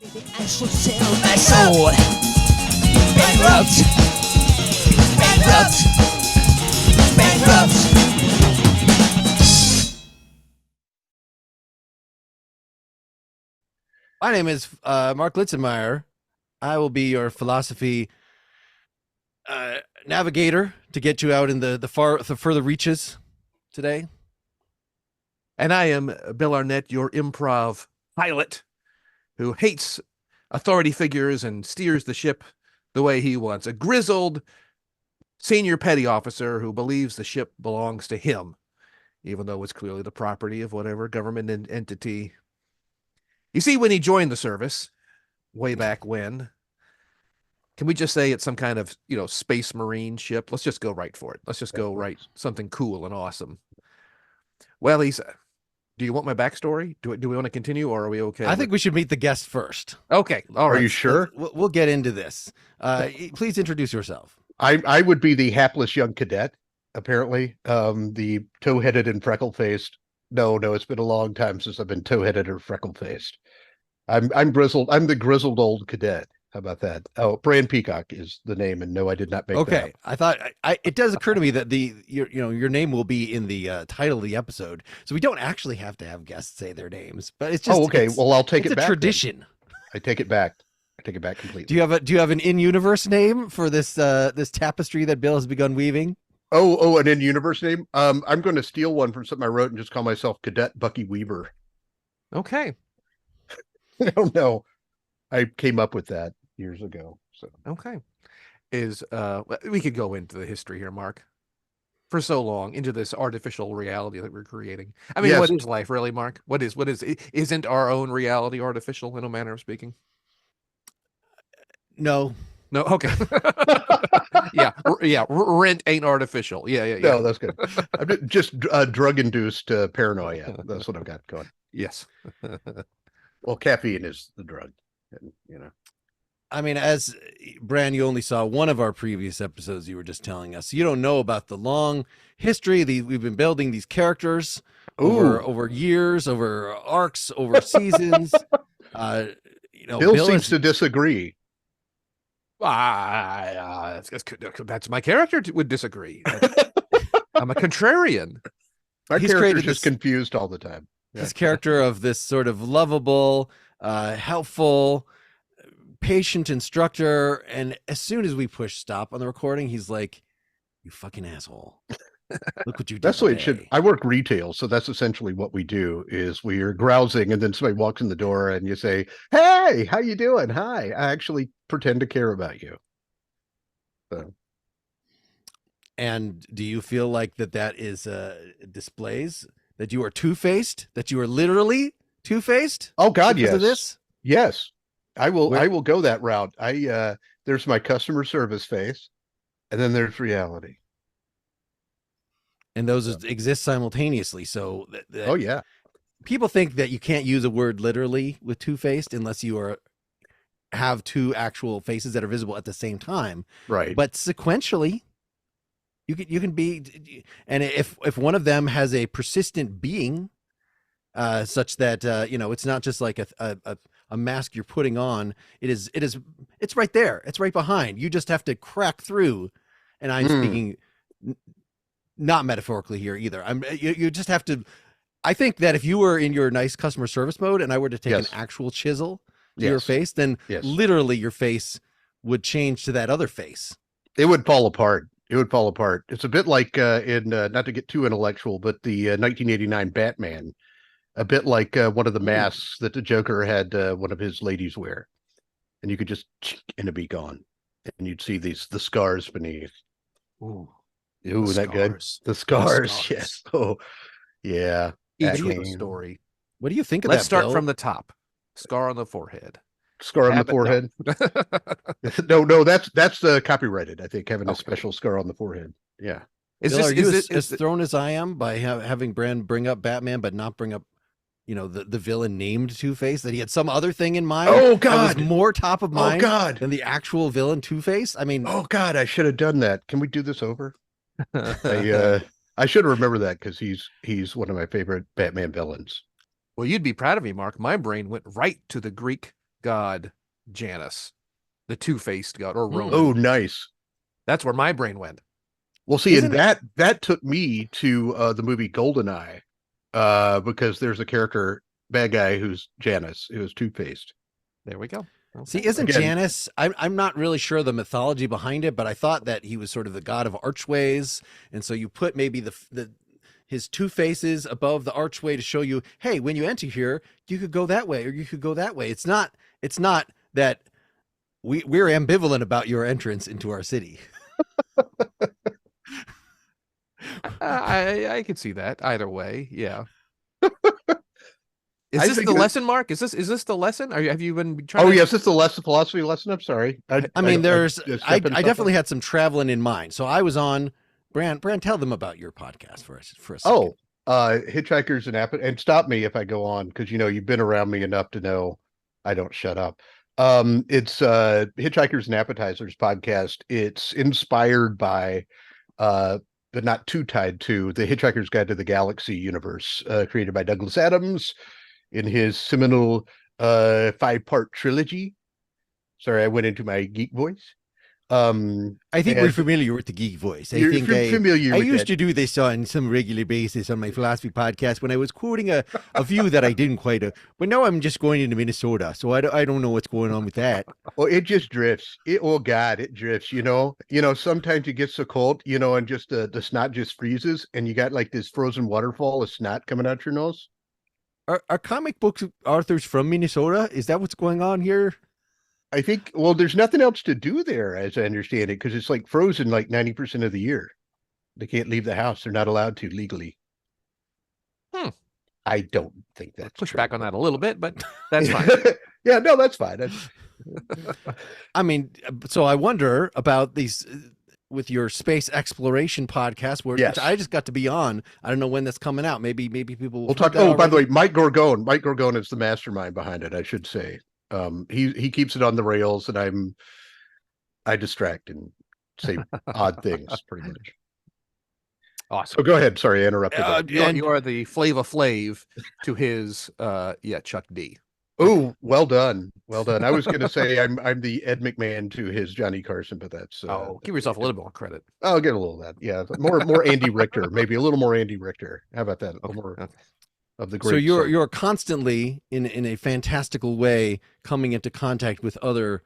I shall sell my soul. Bankrupt. Bankrupt. Bankrupt. My name is Mark Litzenmeyer. I will be your philosophy navigator to get you out in the further reaches today. And I am Bill Arnett, your improv pilot who hates authority figures and steers the ship the way he wants. A grizzled senior petty officer who believes the ship belongs to him, even though it's clearly the property of whatever government entity. You see, when he joined the service, way back when, can we just say it's some kind of, space marine ship? Let's just go right for it. Let's just go right something cool and awesome. Well, do you want my backstory? Do we want to continue, or are we okay? I think we should meet the guest first. Okay. All right. Are you sure? We'll get into this. Please introduce yourself. I would be the hapless young cadet, apparently. The tow-headed and freckle-faced. No, it's been a long time since I've been tow-headed or freckle-faced. I'm grizzled. I'm the grizzled old cadet. How about that? Oh, Bran Peacock is the name, and no, I did not make that Okay, up. I thought it does occur to me that your name will be in the title of the episode, so we don't actually have to have guests say their names. But it's just okay. Well, I'll take it back. It's a tradition. Then. I take it back. I take it back completely. Do you have an in-universe name for this this tapestry that Bill has begun weaving? Oh, an in-universe name. I'm going to steal one from something I wrote and just call myself Cadet Bucky Weaver. Okay. I don't know. I came up with that years ago. So okay. We could go into the history here, Mark, for so long, into this artificial reality that we're creating. I mean, Yes. What is life really, Mark? Isn't our own reality artificial in a manner of speaking? No. Okay. yeah. Rent ain't artificial. Yeah. No, that's good. I'm just drug-induced paranoia. That's what I've got going. Yes. Well, caffeine is the drug, and. I mean, as Bran, you only saw one of our previous episodes. You were just telling us you don't know about the long history. We've been building these characters over years, over arcs, over seasons. Bill seems to disagree. That's my character would disagree. I'm a contrarian. My He's character's just confused all the time. This character of this sort of lovable, helpful, patient instructor, and as soon as we push stop on the recording, he's like, "You fucking asshole! Look what you did." That's the way it should. I work retail, so that's essentially what we do. Is we are grousing, and then somebody walks in the door, and you say, "Hey, how you doing? Hi." I actually pretend to care about you. So. And do you feel like that is displays that you are two-faced? That you are literally two-faced? Oh God, yes. Of this? Yes. I will go that route. There's my customer service face, and then there's reality. And those exist simultaneously. So oh yeah. People think that you can't use a word literally with two-faced unless you have two actual faces that are visible at the same time. Right. But sequentially, you can be, and if one of them has a persistent being, such that it's not just like a mask you're putting on. It's right there. It's right behind. You just have to crack through. And I'm speaking not metaphorically here either. You just have to. I think that if you were in your nice customer service mode and I were to take an actual chisel to your face, then literally your face would change to that other face. It would fall apart. It's a bit like in not to get too intellectual, but the 1989 Batman. A bit like one of the masks that the Joker had one of his ladies wear, and you could just and it'd be gone, and you'd see the scars beneath. Ooh, that good? The scars, yes. Oh, yeah. Each with a story. What do you think of Let's that? start Bill? from the top. Scar on the forehead. Scar on the forehead. No, that's copyrighted. I think having a special scar on the forehead. Yeah. Are you as thrown as I am by having Bran bring up Batman, but not bring up the villain named Two-Face, that he had some other thing in mind? Oh God, that was more top of mind than the actual villain Two-Face. I mean, oh God, I should have done that. Can we do this over? I should remember that because he's one of my favorite Batman villains. Well, you'd be proud of me, Mark. My brain went right to the Greek god Janus, the two-faced god, or Roman. Oh, nice. That's where my brain went. Well, see, Isn't and that took me to the movie Goldeneye, because there's a character, bad guy, who's Janus, who is two-faced. There we go. Okay. See, isn't Again- Janus? I'm not really sure the mythology behind it, but I thought that he was sort of the god of archways, and so you put maybe his two faces above the archway to show you, hey, when you enter here, you could go that way or you could go that way. It's not that we're ambivalent about your entrance into our city. I could see that either way. Yeah. Is I this think the that- lesson, Mark? Is this the lesson? Have you been trying? Oh, to... yes, it's the philosophy lesson. I'm sorry. I mean, there's just I stepping definitely something. had some traveling in mind. So I was on Bran, tell them about your podcast for a second. Hitchhikers and Appetizers, and stop me if I go on, because you've been around me enough to know I don't shut up. It's Hitchhikers and Appetizers podcast. It's inspired by but not too tied to the Hitchhiker's Guide to the Galaxy universe, created by Douglas Adams in his seminal 5-part trilogy. Sorry, I went into my geek voice. I think we're familiar with the geek voice. I You're think familiar I with used that. to do this on some regular basis on my philosophy podcast when I was quoting a view that I didn't quite. But now I'm just going into Minnesota, so I don't know what's going on with that. Well, it just drifts. Oh God, it drifts. Sometimes it gets so cold, and just the snot just freezes, and you got like this frozen waterfall of snot coming out your nose. Are comic book authors from Minnesota? Is that what's going on here? I think. Well, there's nothing else to do there, as I understand it, because it's like frozen like 90% of the year. They can't leave the house. They're not allowed to legally. I don't think that's Push true. back on that a little bit, but that's fine. Yeah, no, that's fine. I mean, so I wonder about these with your space exploration podcast, which Yes. I just got to be on. I don't know when that's coming out. Maybe people will We'll talk. Oh, by the way, Mike Gorgone. Mike Gorgone is the mastermind behind it, I should say. He keeps it on the rails, and I distract and say odd things, pretty much. Awesome. So go ahead. Sorry, I interrupted. You are the Flava Flav to his Chuck D. Oh, well done, well done. I was going to say I'm the Ed McMahon to his Johnny Carson, but that's Give yourself a little bit more credit. I'll give a little of that. Yeah, more Andy Richter, maybe a little more Andy Richter. How about that? A little more of the great. So you're constantly in a fantastical way coming into contact with other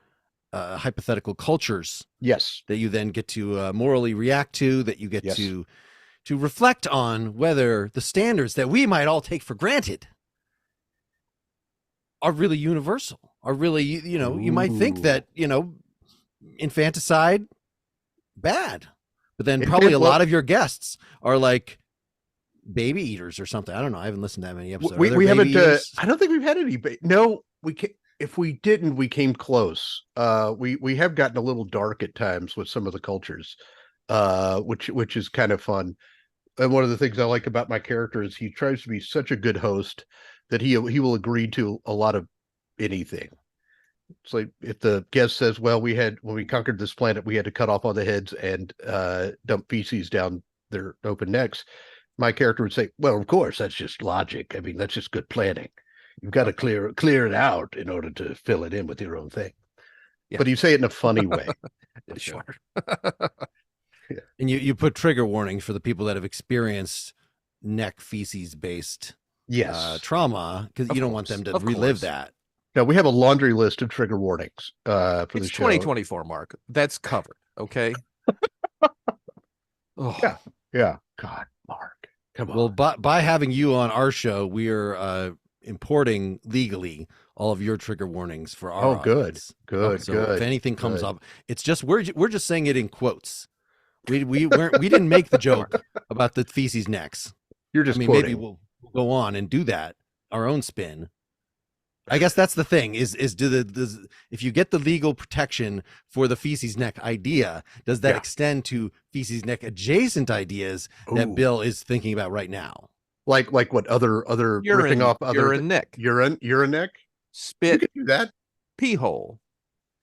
hypothetical cultures. Yes, that you then get to morally react to, that you get Yes. to reflect on whether the standards that we might all take for granted are really universal, are really, you might think Ooh. that, infanticide, bad. But then probably a lot of your guests are like baby eaters or something. I don't know. I haven't listened to that many episodes. Are there we haven't. baby eaters? I don't think we've had any. No, we can. If we didn't, we came close. We have gotten a little dark at times with some of the cultures, which is kind of fun. And one of the things I like about my character is he tries to be such a good host that he will agree to a lot of anything. It's like if the guest says, well, when we conquered this planet, we had to cut off all the heads and dump feces down their open necks. My character would say, well, of course, that's just logic. I mean, that's just good planning. You've got to clear it out in order to fill it in with your own thing. Yeah. But you say it in a funny way. Sure. And you put trigger warnings for the people that have experienced neck feces based Yes. trauma, because you don't want them to relive that. Now we have a laundry list of trigger warnings for It's the show. 2024, Mark. That's covered. Okay. Oh, Yeah. Yeah. God, Mark. Come on. Well, by having you on our show, we are importing legally all of your trigger warnings for our good. audience. Good. So Good. if anything comes good. up, it's just we're just saying it in quotes. We didn't make the joke about the feces necks. You're just I mean, quoting. maybe we'll go on and do that, our own spin. I guess that's the thing is if you get the legal protection for the feces neck idea, does that Yeah. extend to feces neck adjacent ideas that Ooh. Bill is thinking about right now? Like what other urine, ripping off other urine neck, urine neck? You spit, could do that. pee hole,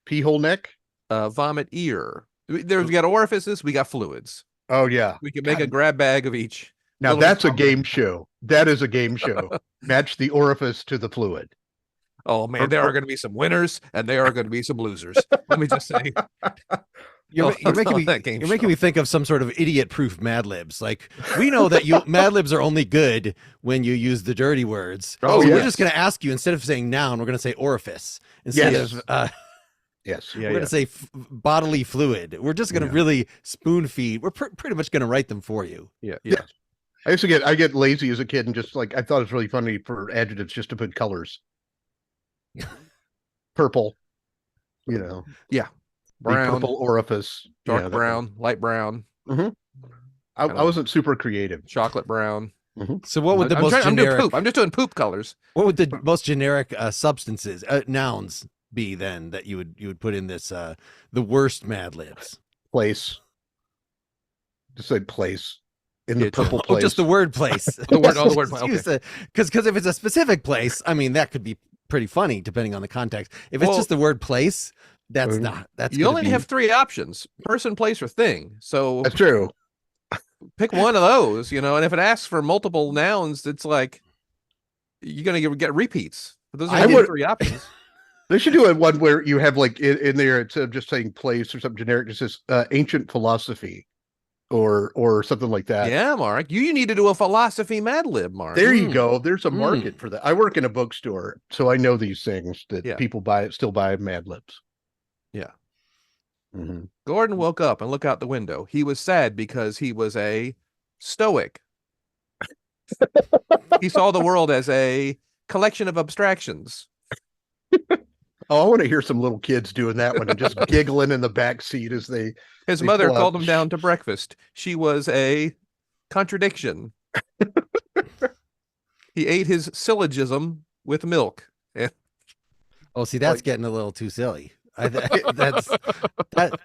Pee hole neck? vomit ear. We got orifices. We got fluids. Oh yeah. We can make a God. grab bag of each. Now little that's a vomit. game show. That is a game show. Match the orifice to the fluid. Oh man, there are going to be some winners and there are going to be some losers. Let me just say, You're, Oh, you're making on me that game you're making show. me think of some sort of idiot-proof Mad Libs. Like we know that Mad Libs are only good when you use the dirty words. Oh, so we're yes. just going to ask you, instead of saying noun, we're going to say orifice instead Yes. of Yes. Yeah, we're going to say bodily fluid. We're just going to Yeah. really spoon feed. We're pretty much going to write them for you. yeah. Yeah. I get lazy as a kid and just like I thought it was really funny for adjectives just to put colors. Purple, the Brown, purple orifice, dark brown, light brown, I wasn't super creative. chocolate brown. So what would the I'm most doing generic poop. I'm just doing poop colors. what would the most generic substances nouns be then that you would put in this the worst Mad Libs? Place. Just say place. In the Kitchen. purple Oh, place. just the word place. The word. Okay. Because if it's a specific place, I mean, that could be pretty funny depending on the context. If it's Well, just the word place, that's Mhm. not. That's You gonna only be- have 3 options: person, place, or thing. So That's true. pick one of those, and if it asks for multiple nouns, it's like you're gonna get repeats. But those I are the would- 3 options. They should do one where you have like in there instead of just saying place or something generic, it says ancient philosophy or something like that. Yeah, Mark, you need to do a philosophy Mad Lib, Mark. There you Mm. go. There's a market for that. I work in a bookstore, so I know these things that Yeah. people still buy Mad Libs. Yeah. Mhm. Gordon woke up and looked out the window. He was sad because he was a stoic. He saw the world as a collection of abstractions. Oh, I want to hear some little kids doing that one and just giggling in the back seat as they. His They mother pull out- called him down to breakfast. She was a contradiction. He ate his syllogism with milk. Oh, see, that's Like- getting a little too silly. That's that.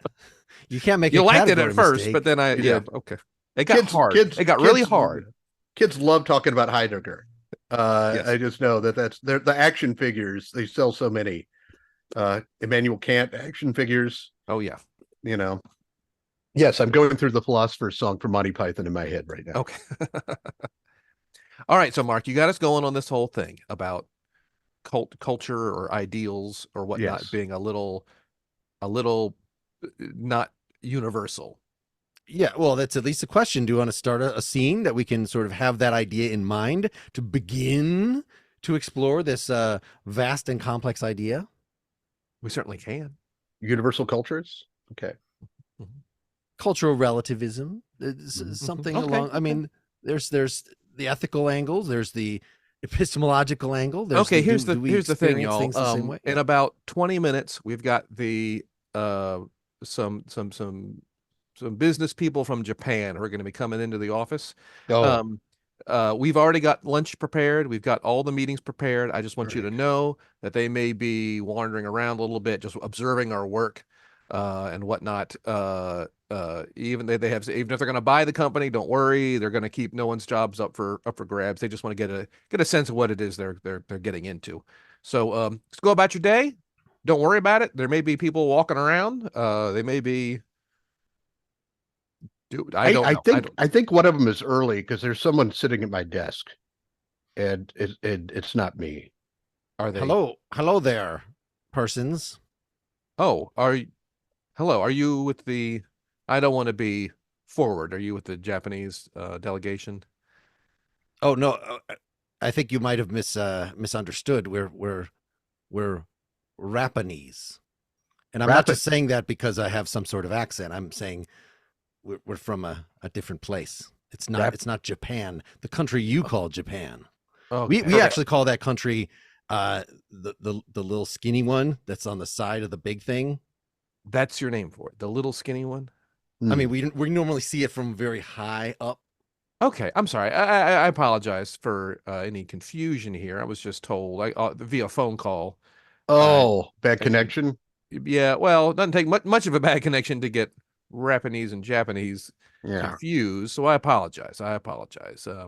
You can't make You a liked it category at first, mistake. but then Yeah. okay. It got hard. It got really hard. Kids love talking about Heidegger. Yes. I just know they're the action figures. They sell so many. Immanuel Kant action figures. Oh yeah. Yes, I'm going through the Philosopher's Song from Monty Python in my head right now. Okay. All right. So Mark, you got us going on this whole thing about culture or ideals or whatnot Yes. being a little not universal. Yeah, well, that's at least a question. Do you want to start a scene that we can sort of have that idea in mind to begin to explore this vast and complex idea? We certainly can. Universal cultures. Okay. Cultural relativism, something Okay, along. I mean, there's the ethical angles, there's the epistemological angle. There's Okay, the, here's do the we here's the thing, experience y'all. things the same way? In about 20 minutes, we've got the some business people from Japan who are going to be coming into the office. Oh, We've already got lunch prepared. We've got all the meetings prepared. I just want you to Right. know that they may be wandering around a little bit, just observing our work and whatnot. Even if they're going to buy the company, don't worry. They're going to keep no one's jobs up for grabs. They just want to get a sense of what it is they're getting into. So just go about your day. Don't worry about it. There may be people walking around. They may be. Dude, I don't know. I think one of them is early because there's someone sitting at my desk, and it's not me. Are they? Hello there, persons. Oh, hello. Are you with the? I don't want to be forward. Are you with the Japanese delegation? Oh no, I think you might have misunderstood. We're Rapanese, and I'm not just saying that because I have some sort of accent. I'm saying we're from a different place. It's not Japan, the country you call Japan. Okay. We actually call that country the little skinny one that's on the side of the big thing. That's your name for it, the little skinny one. I mean, we normally see it from very high up. Okay, I'm sorry. I apologize for any confusion here. I was just told via phone call. Bad connection. Yeah, well, it doesn't take much of a bad connection to get Rapanese and Japanese Yeah. confused. So I apologize.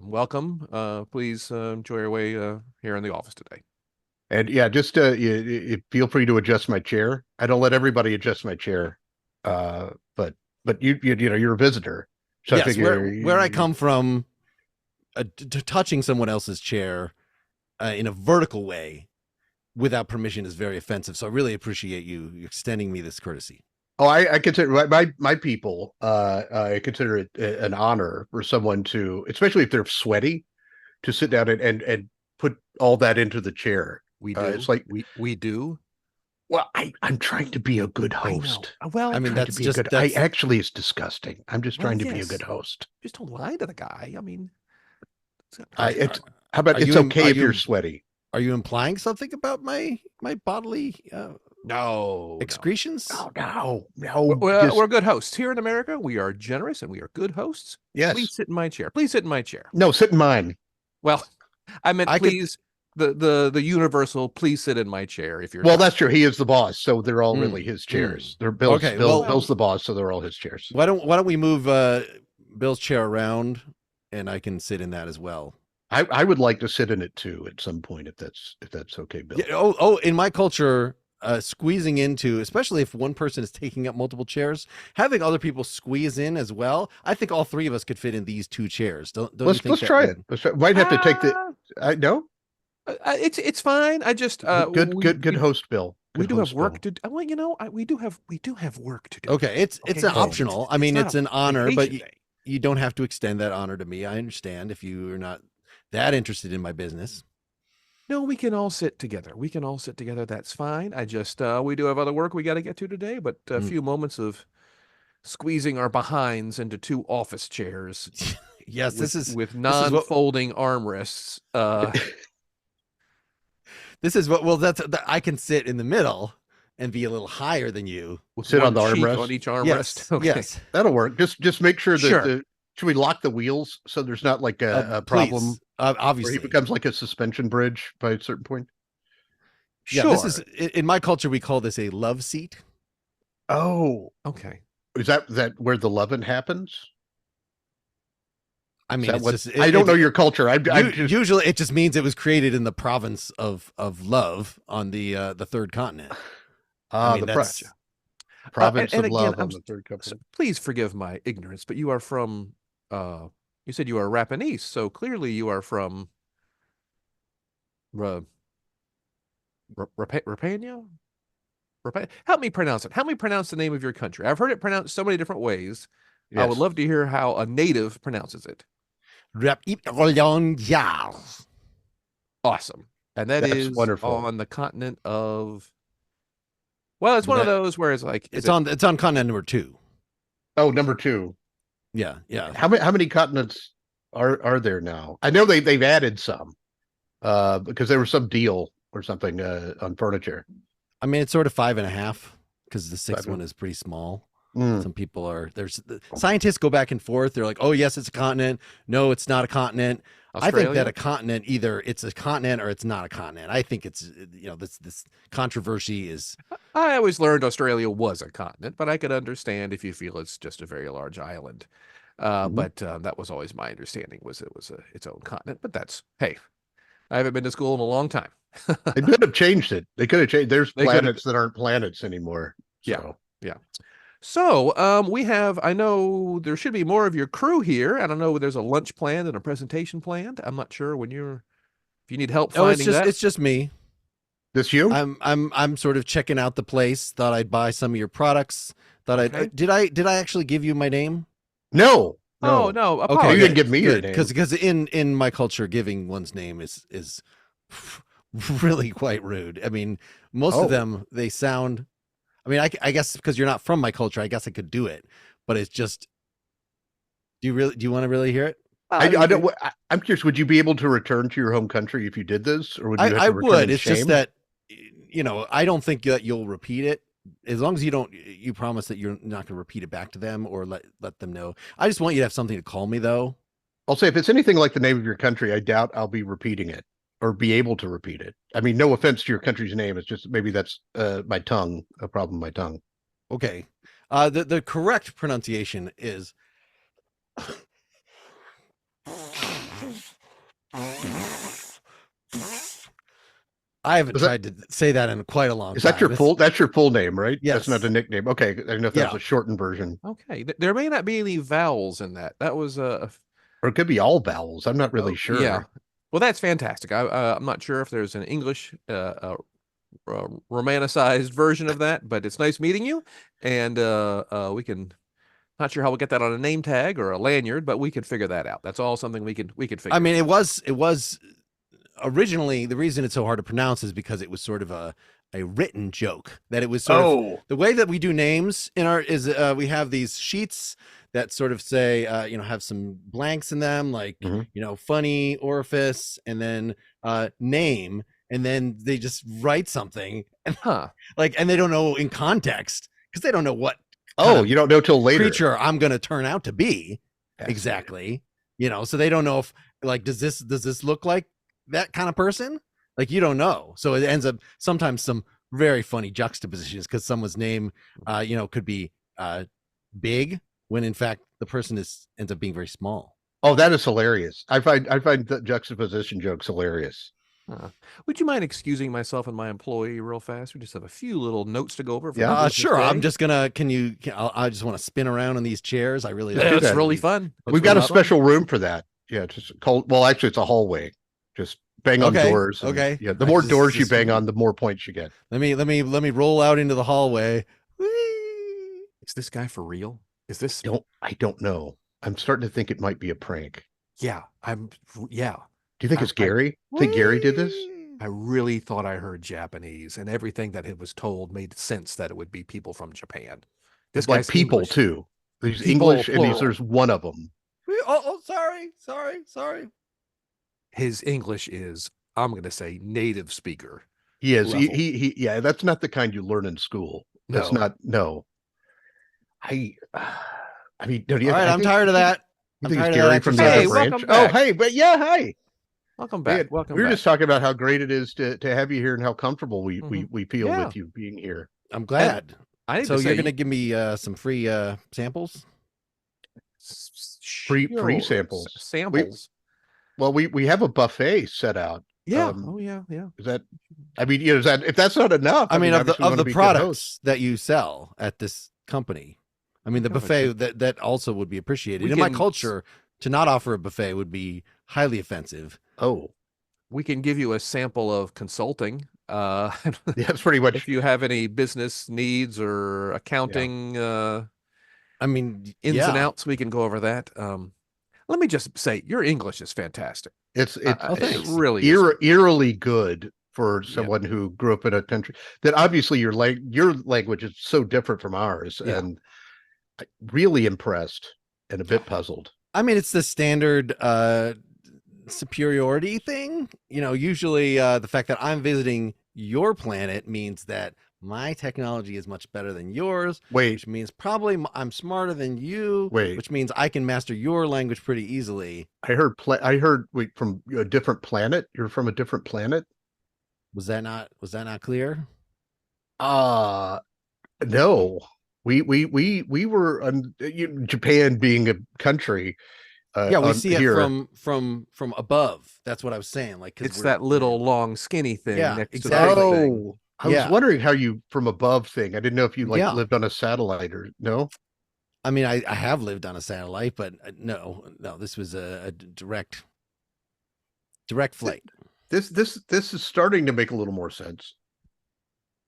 Welcome. Please enjoy your way here in the office today. And yeah, just you feel free to adjust my chair. I don't let everybody adjust my chair. But you know you're a visitor. So Yes, I figure where I come from, touching someone else's chair in a vertical way without permission is very offensive. So I really appreciate you extending me this courtesy. Oh, I consider my people. I consider it an honor for someone to, especially if they're sweaty, to sit down and put all that into the chair. We do. It's like we do. Well, I'm trying to be a good host. Well, I mean, that's just actually it's disgusting. I'm just trying to be a good host. Just don't lie to the guy. I mean, how about it's okay if you're sweaty? Are you implying something about my bodily no excretions? No. We're good hosts here in America. We are generous and we are good hosts. Yes. Please sit in my chair. Please sit in my chair. No, sit in mine. Well, I meant please. The universal, please sit in my chair if you're. Well, that's true. He is the boss, so they're all really his chairs. They're Bill's. Okay, Bill's the boss, so they're all his chairs. Why don't we move Bill's chair around, and I can sit in that as well. I would like to sit in it too at some point if that's okay, Bill. Yeah, in my culture, squeezing into, especially if one person is taking up multiple chairs, having other people squeeze in as well. I think all three of us could fit in these two chairs. Let's try it. Might have to take the. I know. It's fine. I just good host, Bill. We do have work to do. Well, we do have work to do. Okay, it's an optional. I mean, it's an honor, but you don't have to extend that honor to me. I understand if you are not that interested in my business. No, we can all sit together. That's fine. I just we do have other work we got to get to today, but a few moments of squeezing our behinds into two office chairs. Yes, this is with non-folding armrests. This is what. Well, I can sit in the middle and be a little higher than you. We'll sit on the armrest. On each armrest. Yes, okay. Yes, that'll work. Just make sure that should we lock the wheels so there's not like a problem? Obviously, where he becomes like a suspension bridge by a certain point. Yeah, this is in my culture. We call this a love seat. Oh, okay. Is that where the loving happens? I mean, I don't know your culture. Usually, it just means it was created in the province of love on the third continent. The province of love on the third continent. So please forgive my ignorance, but you are from. You said you are Rapanese, so clearly you are from. Rapania. Help me pronounce it. Help me pronounce the name of your country. I've heard it pronounced so many different ways. Yes. I would love to hear how a native pronounces it. Awesome. And that's wonderful. On the continent of. Well, it's one of those where it's like it's on continent number 2. Oh, number 2. Yeah. How many continents are there now? I know they've added some because there was some deal or something on furniture. I mean, it's sort of 5.5 because the 6th one is pretty small. Some people scientists go back and forth. They're like, oh, yes, it's a continent. No, it's not a continent. Australia? I think that a continent, either it's a continent or it's not a continent. I think it's, this controversy is. I always learned Australia was a continent, but I could understand if you feel it's just a very large island. But that was always my understanding was it was its own continent. But hey, I haven't been to school in a long time. They could have changed it. They could have changed. There's planets that aren't planets anymore. So. Yeah. So I know there should be more of your crew here. I don't know, there's a lunch planned and a presentation planned. I'm not sure if you need help finding that. It's just me. This you? I'm sort of checking out the place. Thought I'd buy some of your products. Did I actually give you my name? No. Oh, no. Okay. You didn't give me your name. Because in my culture, giving one's name is really quite rude. I mean, most of them, they sound. I mean, I guess because you're not from my culture, I guess I could do it, but it's just. Do you want to really hear it? I'm curious. Would you be able to return to your home country if you did this, or would you? I would. It's just that, I don't think that you'll repeat it as long as you promise that you're not going to repeat it back to them or let them know. I just want you to have something to call me though. I'll say if it's anything like the name of your country, I doubt I'll be repeating it. Or be able to repeat it. I mean, no offense to your country's name. It's just maybe that's my tongue, a problem with my tongue. Okay. The correct pronunciation is. I haven't tried to say that in quite a long time. Is that that's your full name, right? Yes. That's not a nickname. Okay. I don't know if that's a shortened version. Okay. There may not be any vowels in that. That was or it could be all vowels. I'm not really sure. Yeah. Well, that's fantastic. I'm not sure if there's an English romanticized version of that, but it's nice meeting you. And we can, not sure how we'll get that on a name tag or a lanyard, but we can figure that out. That's all something we could figure. I mean, it was originally, the reason it's so hard to pronounce is because it was sort of a written joke, that it was sort of the way that we do names in our we have these sheets that sort of say have some blanks in them, like funny, orifice, and then name, and then they just write something and and they don't know in context, because they don't know what you don't know till later creature I'm gonna turn out to be. Exactly. So they don't know if, like, does this look like that kind of person? Like, you don't know. So it ends up sometimes some very funny juxtapositions, because someone's name could be big when in fact the person ends up being very small. Oh, that is hilarious. I find the juxtaposition jokes hilarious. Would you mind excusing myself and my employee real fast? We just have a few little notes to go over. Sure. I'm just gonna. I just want to spin around in these chairs. I really. It's really fun. We've got a special room for that. Yeah, just called. Well, actually, it's a hallway. Just bang on doors. Okay. Yeah, the more doors you bang on, the more points you get. Let me roll out into the hallway. Is this guy for real? Is this? I don't know. I'm starting to think it might be a prank. Yeah, Yeah. Do you think it's Gary? Think Gary did this? I really thought I heard Japanese, and everything that it was told made sense that it would be people from Japan. This guy's people English. Too. There's people, English, plural. And there's one of them. Sorry. His English is, I'm going to say, native speaker. He is. He. Yeah, that's not the kind you learn in school. That's not. No. I mean, don't you? All right, I'm tired of that. You think it's Gary from the other branch? Oh, hey, but yeah, hi. Welcome back. We were just talking about how great it is to have you here and how comfortable we feel with you being here. I'm glad. So you're going to give me some free samples? Free samples. Samples. We have a buffet set out. Yeah. Is that? I mean, is that, if that's not enough? I mean, of the products that you sell at this company, I mean, the buffet that also would be appreciated. In my culture, to not offer a buffet would be highly offensive. Oh, we can give you a sample of consulting. That's pretty much. If you have any business needs or accounting, I mean, ins and outs, we can go over that. Let me just say, your English is fantastic. It's really eerily good for someone who grew up in a country that obviously your language is so different from ours, and I'm really impressed and a bit puzzled. I mean, it's the standard superiority thing. Usually the fact that I'm visiting your planet means that my technology is much better than yours, which means probably I'm smarter than you, which means I can master your language pretty easily. I heard from a different planet. You're from a different planet. Was that not clear? No. We were Japan being a country. We see it from above. That's what I was saying. Like, it's that little long skinny thing. Yeah, next exactly. To the thing. I was wondering how you from above thing. I didn't know if you lived on a satellite or no. I mean, I have lived on a satellite, but no, this was a direct flight. This is starting to make a little more sense.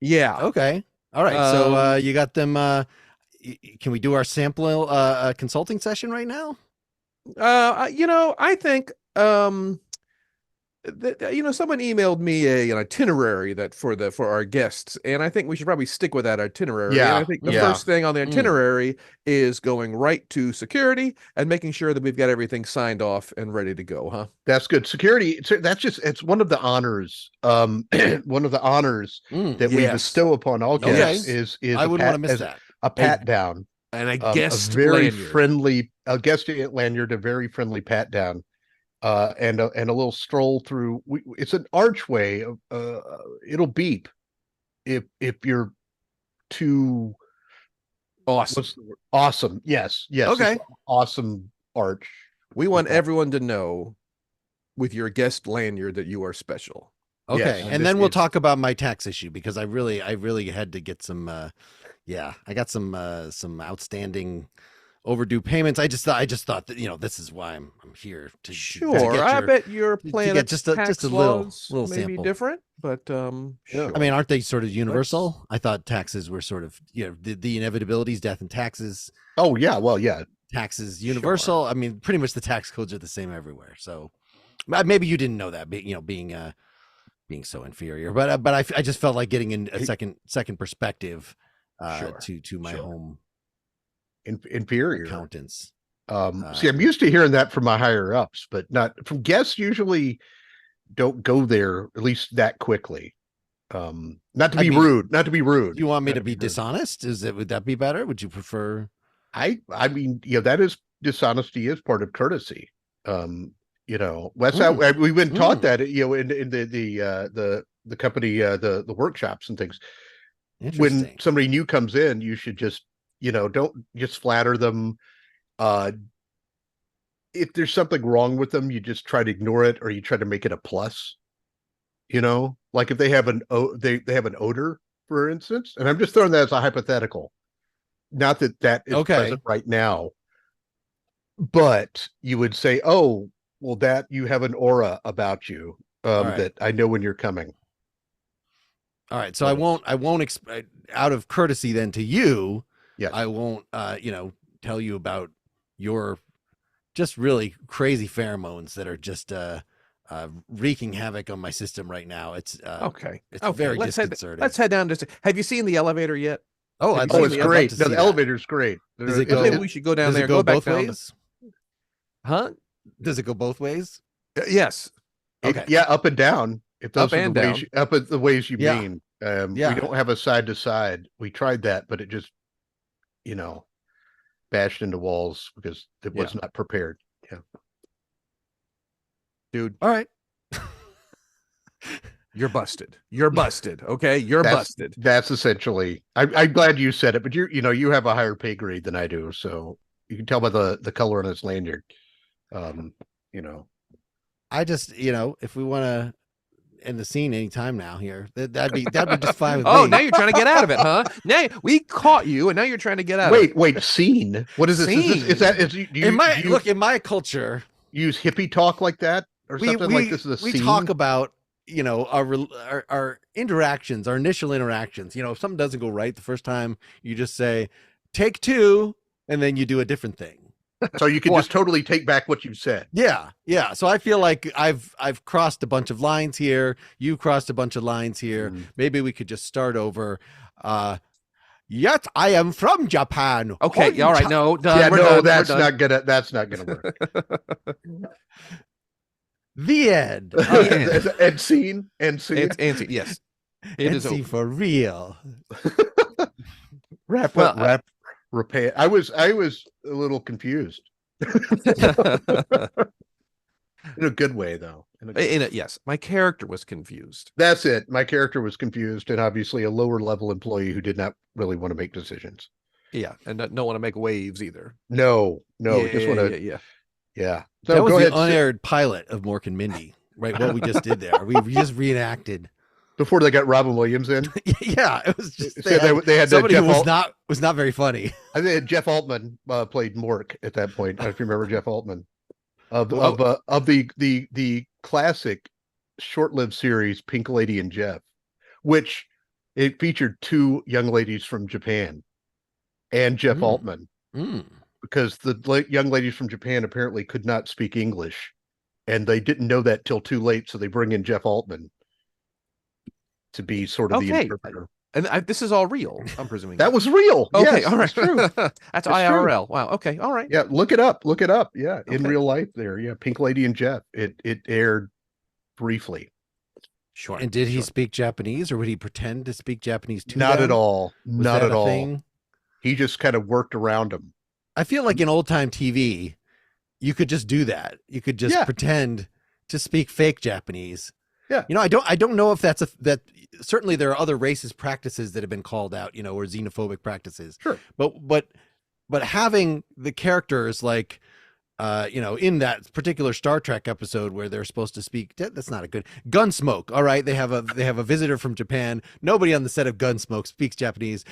Yeah. Okay. All right. So you got them. Can we do our sample consulting session right now? I think someone emailed me an itinerary that for our guests, and I think we should probably stick with that itinerary. Yeah. And I think the first thing on the itinerary is going right to security and making sure that we've got everything signed off and ready to go, huh? That's good. Security, it's one of the honors. One of the honors that we bestow upon all guests is I wouldn't want to miss that. A pat down. And a guest a very lanyard. friendly guest lanyard, a very friendly pat down, and a little stroll through. It's an archway. It'll beep if you're too awesome. What's the word? Awesome. Yes. Okay. Awesome arch. We want everyone to know with your guest lanyard that you are special. Okay, yes. And then we'll talk about my tax issue, because I really had to get some. I got some outstanding overdue payments. I just thought that, you know, this is why I'm here to Sure, get I your, bet your to plan get just a little may be sample. different, but Yeah. sure. I mean, aren't they sort of universal? I thought taxes were sort of, you know, the inevitabilities, death and taxes. Oh yeah, well yeah. Taxes universal. I mean, pretty much the tax codes are the same everywhere. So maybe you didn't know that, you know, being so inferior. But I just felt like getting in a second perspective to my home Inferior accountants. See, I'm used to hearing that from my higher ups, but not from guests. Usually don't go there at least that quickly. Not to be rude. Not to be rude. Do you want me to be dishonest? Would that be better? Would you prefer? I mean, you know, that is dishonesty is part of courtesy. You know, that's how we've been taught that, you know, in the company, the workshops and things. When somebody new comes in, you should just, you know, don't just flatter them. If there's something wrong with them, you just try to ignore it, or you try to make it a plus. You know, like if they have they have an odor, for instance, and I'm just throwing that as a hypothetical. Not that is present right now, but you would say, "Oh, well, that you have an aura about you that I know when you're coming." All right, so I won't out of courtesy then to you. Yes. I won't you know, tell you about your just really crazy pheromones that are just wreaking havoc on my system right now. It's okay. It's very disconcerting. Let's head down to. Have you seen the elevator yet? Oh, it's great. No, the elevator's great. Does it go? Maybe we should go down there. Go back both ways. Huh? Does it go both ways? Yes. Okay. Yeah, up and down. If those Up are and the down. ways, up at the ways you Yeah. mean. We don't have a side to side. We tried that, but it just, you know, bashed into walls because it was not prepared. Yeah. Dude. All right. You're busted. You're busted. Okay. You're busted. That's essentially, I'm glad you said it, but you know, you have a higher pay grade than I do. So you can tell by the color on his lanyard. You know, I just, you know, if we want to end the scene anytime now here, that'd be just fine with me. Oh, now you're trying to get out of it, huh? Now we caught you, and now you're trying to get out of it. Wait, scene? What is this? Is that in my culture, use hippie talk like that or something like this? Is a we scene? talk about, you know, our interactions, our initial interactions. You know, if something doesn't go right the first time, you just say, take two, and then you do a different thing. So you can just totally take back what you said. Yeah. So I feel like I've crossed a bunch of lines here. You crossed a bunch of lines here. Maybe we could just start over. Yet I am from Japan. Okay. All right. No. Done. Yeah. We're No. done. That's not gonna. That's not gonna work. The end. End scene. End scene. End scene. Yes. It is over. For real. Wrap up. Wrap. Repair. I was a little confused. In a good way, though. Yes, my character was confused. That's it. My character was confused, and obviously a lower level employee who did not really want to make decisions. Yeah, and don't want to make waves either. No, just want to. Yeah. So that was the unaired pilot of Mork and Mindy, right? What we just did there. We just reenacted. Before they got Robin Williams in. Yeah, it was just they had somebody who was not very funny. I think Jeff Altman played Mork at that point. I don't know if you remember Jeff Altman of the classic short-lived series Pink Lady and Jeff, which it featured two young ladies from Japan and Jeff Altman because the young ladies from Japan apparently could not speak English, and they didn't know that till too late, so they bring in Jeff Altman to be sort of the interpreter. And this is all real, I'm presuming. That was real. Okay, yes, all right. True. That's IRL. True. Wow. Okay, all right. Yeah, look it up. Yeah, in real life there. Yeah, Pink Lady and Jeff. It aired briefly. Sure. And did he speak Japanese, or would he pretend to speak Japanese to Not them? at all. Was Not that at a all. thing? He just kind of worked around them. I feel like in old time TV, you could just do that. You could just pretend to speak fake Japanese. Yeah. You know, I don't know if that certainly there are other racist practices that have been called out, you know, or xenophobic practices. Sure. But having the characters like, you know, in that particular Star Trek episode where they're supposed to speak, that's not a good Gunsmoke. All right. They have a visitor from Japan. Nobody on the set of Gunsmoke speaks Japanese.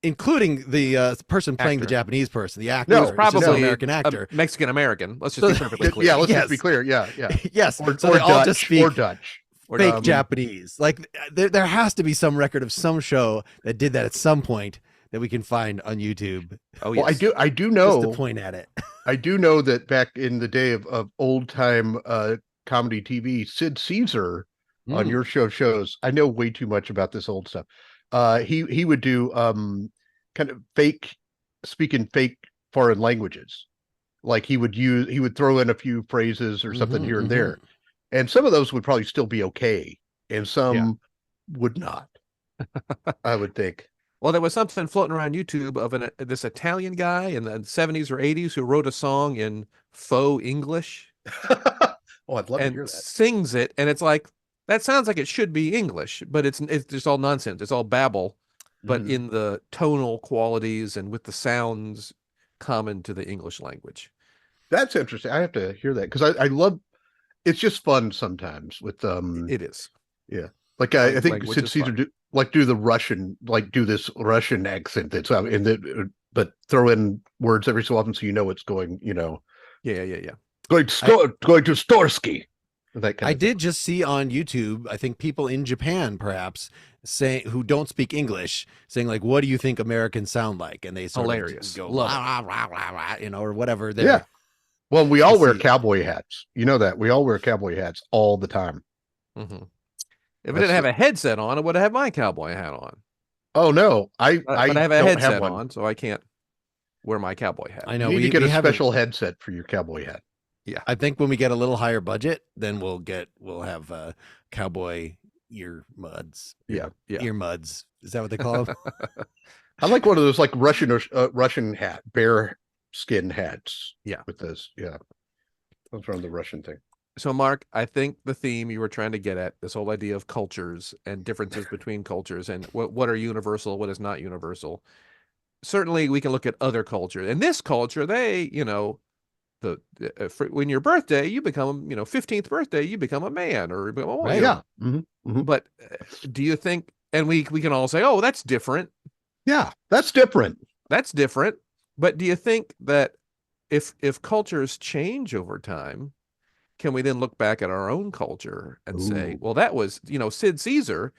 including the person playing the Actor. Japanese person, the actor. No, it's just Probably an American actor. Mexican-American. Let's just be perfectly clear. Yeah, let's Yes. just be clear. Yeah, yeah. Yes, Or, so or they all Dutch, just speak or Dutch. fake Japanese. Like there has to be some record of some show that did that at some point that we can find on YouTube. Oh, Well, yes. I do Just know. to point at it. I do know that back in the day of old time comedy TV, Sid Caesar on Mm. your shows. I know way too much about this old stuff. He would do kind of speaking fake foreign languages. Like he would throw in a few phrases or something here and there. And some of those would probably still be okay, and some would not. I would think. Well, there was something floating around YouTube of this Italian guy in the 70s or 80s who wrote a song in faux English Oh, I'd love to and hear that. sings it, and it's like that sounds like it should be English, but it's just all nonsense. It's all babble, but Mhm. in the tonal qualities and with the sounds common to the English language. That's interesting. I have to hear that because I love. It's just fun sometimes with It is. like I think Language Sid is Caesar fun. do this Russian accent that's in the but throw in words every so often so you know it's going Yeah. going to Storsky. That kind I of thing. did just see on YouTube, I think people in Japan perhaps saying who don't speak English saying like, what do you think Americans sound like? And they sort Hilarious. of go Love rah, rah, rah, rah, you know, or whatever. Yeah. Well, we all wear see. cowboy hats. You know that. We all wear cowboy hats all the time. Mhm. If I didn't have a headset on, I would have had my cowboy hat on. Oh no, But I have a don't headset have one. on, so I can't wear my cowboy hat. I know You need to get we a haven't- special headset for your cowboy hat. I think when we get a little higher budget, then we'll have cowboy ear muds. Yeah. Ear muds. Is that what they call them? I like one of those like Russian hat, bear skin hats. Yeah. With this, yeah. Those are on the Russian thing. So, Mark, I think the theme you were trying to get at, this whole idea of cultures and differences between cultures and what are universal, what is not universal. Certainly, we can look at other cultures. In this culture, they, when your birthday, you become, 15th birthday, you become a man or you become a woman. Right. Yeah. Mhm. But do you think, and we can all say, oh, that's different. Yeah, that's different. That's different. But do you think that if cultures change over time, can we then look back at our own culture and say, well, that was, Sid Caesar,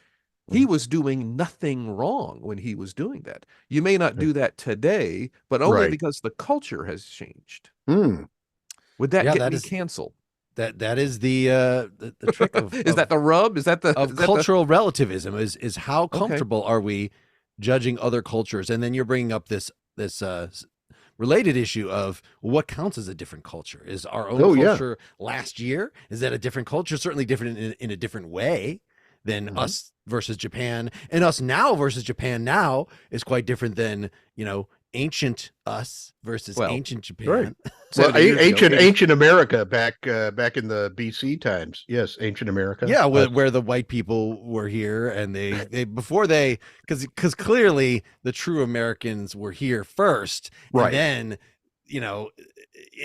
he was doing nothing wrong when he was doing that. You may not do that today, but only Right. because the culture has changed. Mm. Would that Yeah, get that me is- canceled? That is the trick of Is that the rub? Is that the of is that the- cultural relativism is how comfortable are we judging other cultures? And then you're bringing up this related issue of what counts as a different culture. Is our own Oh, yeah. culture last year? Is that a different culture? Certainly different in a different way than us versus Japan, and us now versus Japan now is quite different than ancient us versus Well, ancient Japan. right. 70 Well, years ago, maybe. ancient America back in the BC times. Yes, ancient America. Yeah, where the white people were here, and they before they because clearly the true Americans were here first, Right. and then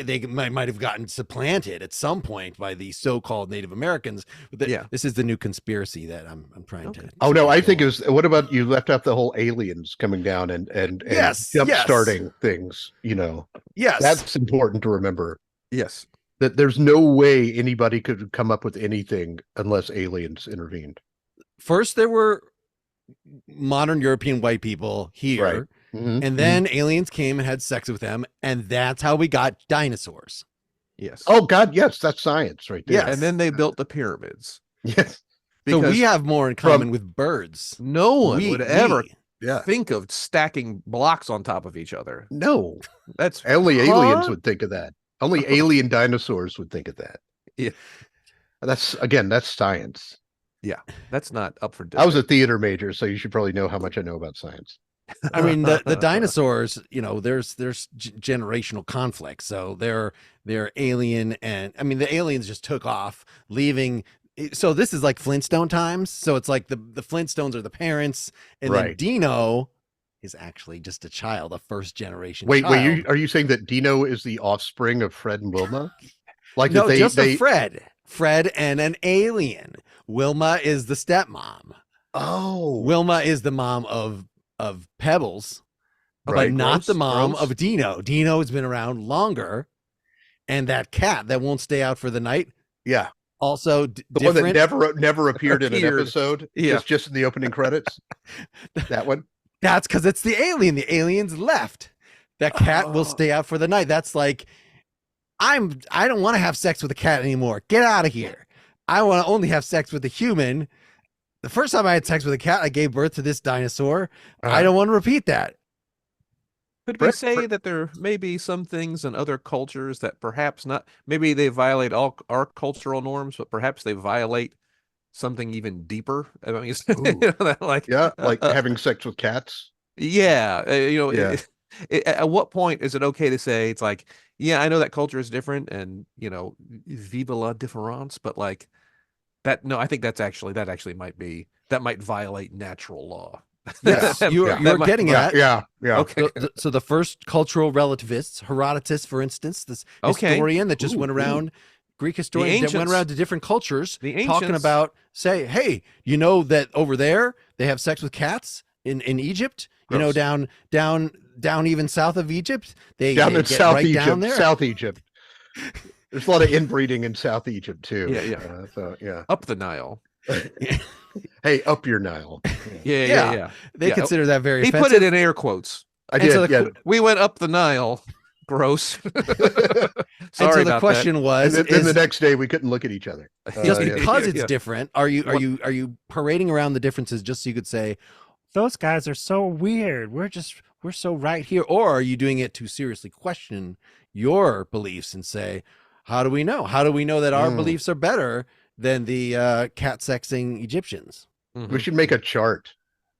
they might have gotten supplanted at some point by the so-called Native Americans. But this is the new conspiracy that I'm trying to. Oh no, I think it it was. What about you left out the whole aliens coming down and Yes, jump yes. starting things? yes, That's important to remember. Yes. That there's no way anybody could come up with anything unless aliens intervened. first there were modern European white people here. Right. Mhm. And then aliens came and had sex with them, and that's how we got dinosaurs. Yes. Oh God, yes, that's science right there. Yes. And then they built the pyramids. Yes. So Because we have more in common with birds. no one would ever Yeah. think of stacking blocks on top of each other. No. That's Only aliens Huh? would think of that. Only alien dinosaurs would think of that. Yeah. That's science. that's not up for debate. I was a theater major, so you should probably know how much I know about science. I mean, the dinosaurs, there's generational conflict. So they're alien, and I mean the aliens just took off, leaving. So this is like Flintstone times. So it's like the Flintstones are the parents, and then Right. Dino is actually just a child, a first generation. Wait, child. are you saying that Dino is the offspring of Fred and Wilma? Like No, that just they a Fred and an alien. Wilma is the stepmom. Oh. Wilma is the mom of Pebbles, but not gross, the mom gross. of Dino. Dino has been around longer, and that cat that won't stay out for the night Yeah. also The different. one that never appeared in an Appeared. episode. Yeah. Just in the opening credits. That one. That's because it's the alien. The alien's left. That cat will stay out for the night. That's like, I don't want to have sex with a cat anymore. Get out of here. I want to only have sex with a human. The first time I had sex with a cat, I gave birth to this dinosaur. I don't want to repeat that. Could we say that there may be some things in other cultures that perhaps not, maybe they violate all our cultural norms, but perhaps they violate something even deeper? I mean, like having sex with cats. Yeah, Yeah. At what point is it okay to say it's like, yeah, I know that culture is different, and vive la différence, but like that, no, I think that actually might violate natural law. Yes, you're getting at. Yeah. Okay. So the first cultural relativists, Herodotus, for instance, this historian that just went around, Greek historian that went around to different cultures, talking about, say, hey, you know that over there they have sex with cats in Egypt. Gross. Down even south of Egypt, they down in get South right Egypt. down there. South Egypt. There's a lot of inbreeding in South Egypt too. Yeah. Up the Nile. Hey, up your Nile. Yeah. They consider that very offensive. He put it in air quotes. I did. So we went up the Nile. Gross. Sorry about the question was, then the next day we couldn't look at each other. Just because it's different, are you parading around the differences just so you could say, those guys are so weird, we're so right here? Or are you doing it to seriously question your beliefs and say, how do we know that our beliefs are better than the cat sexing Egyptians? We should make a chart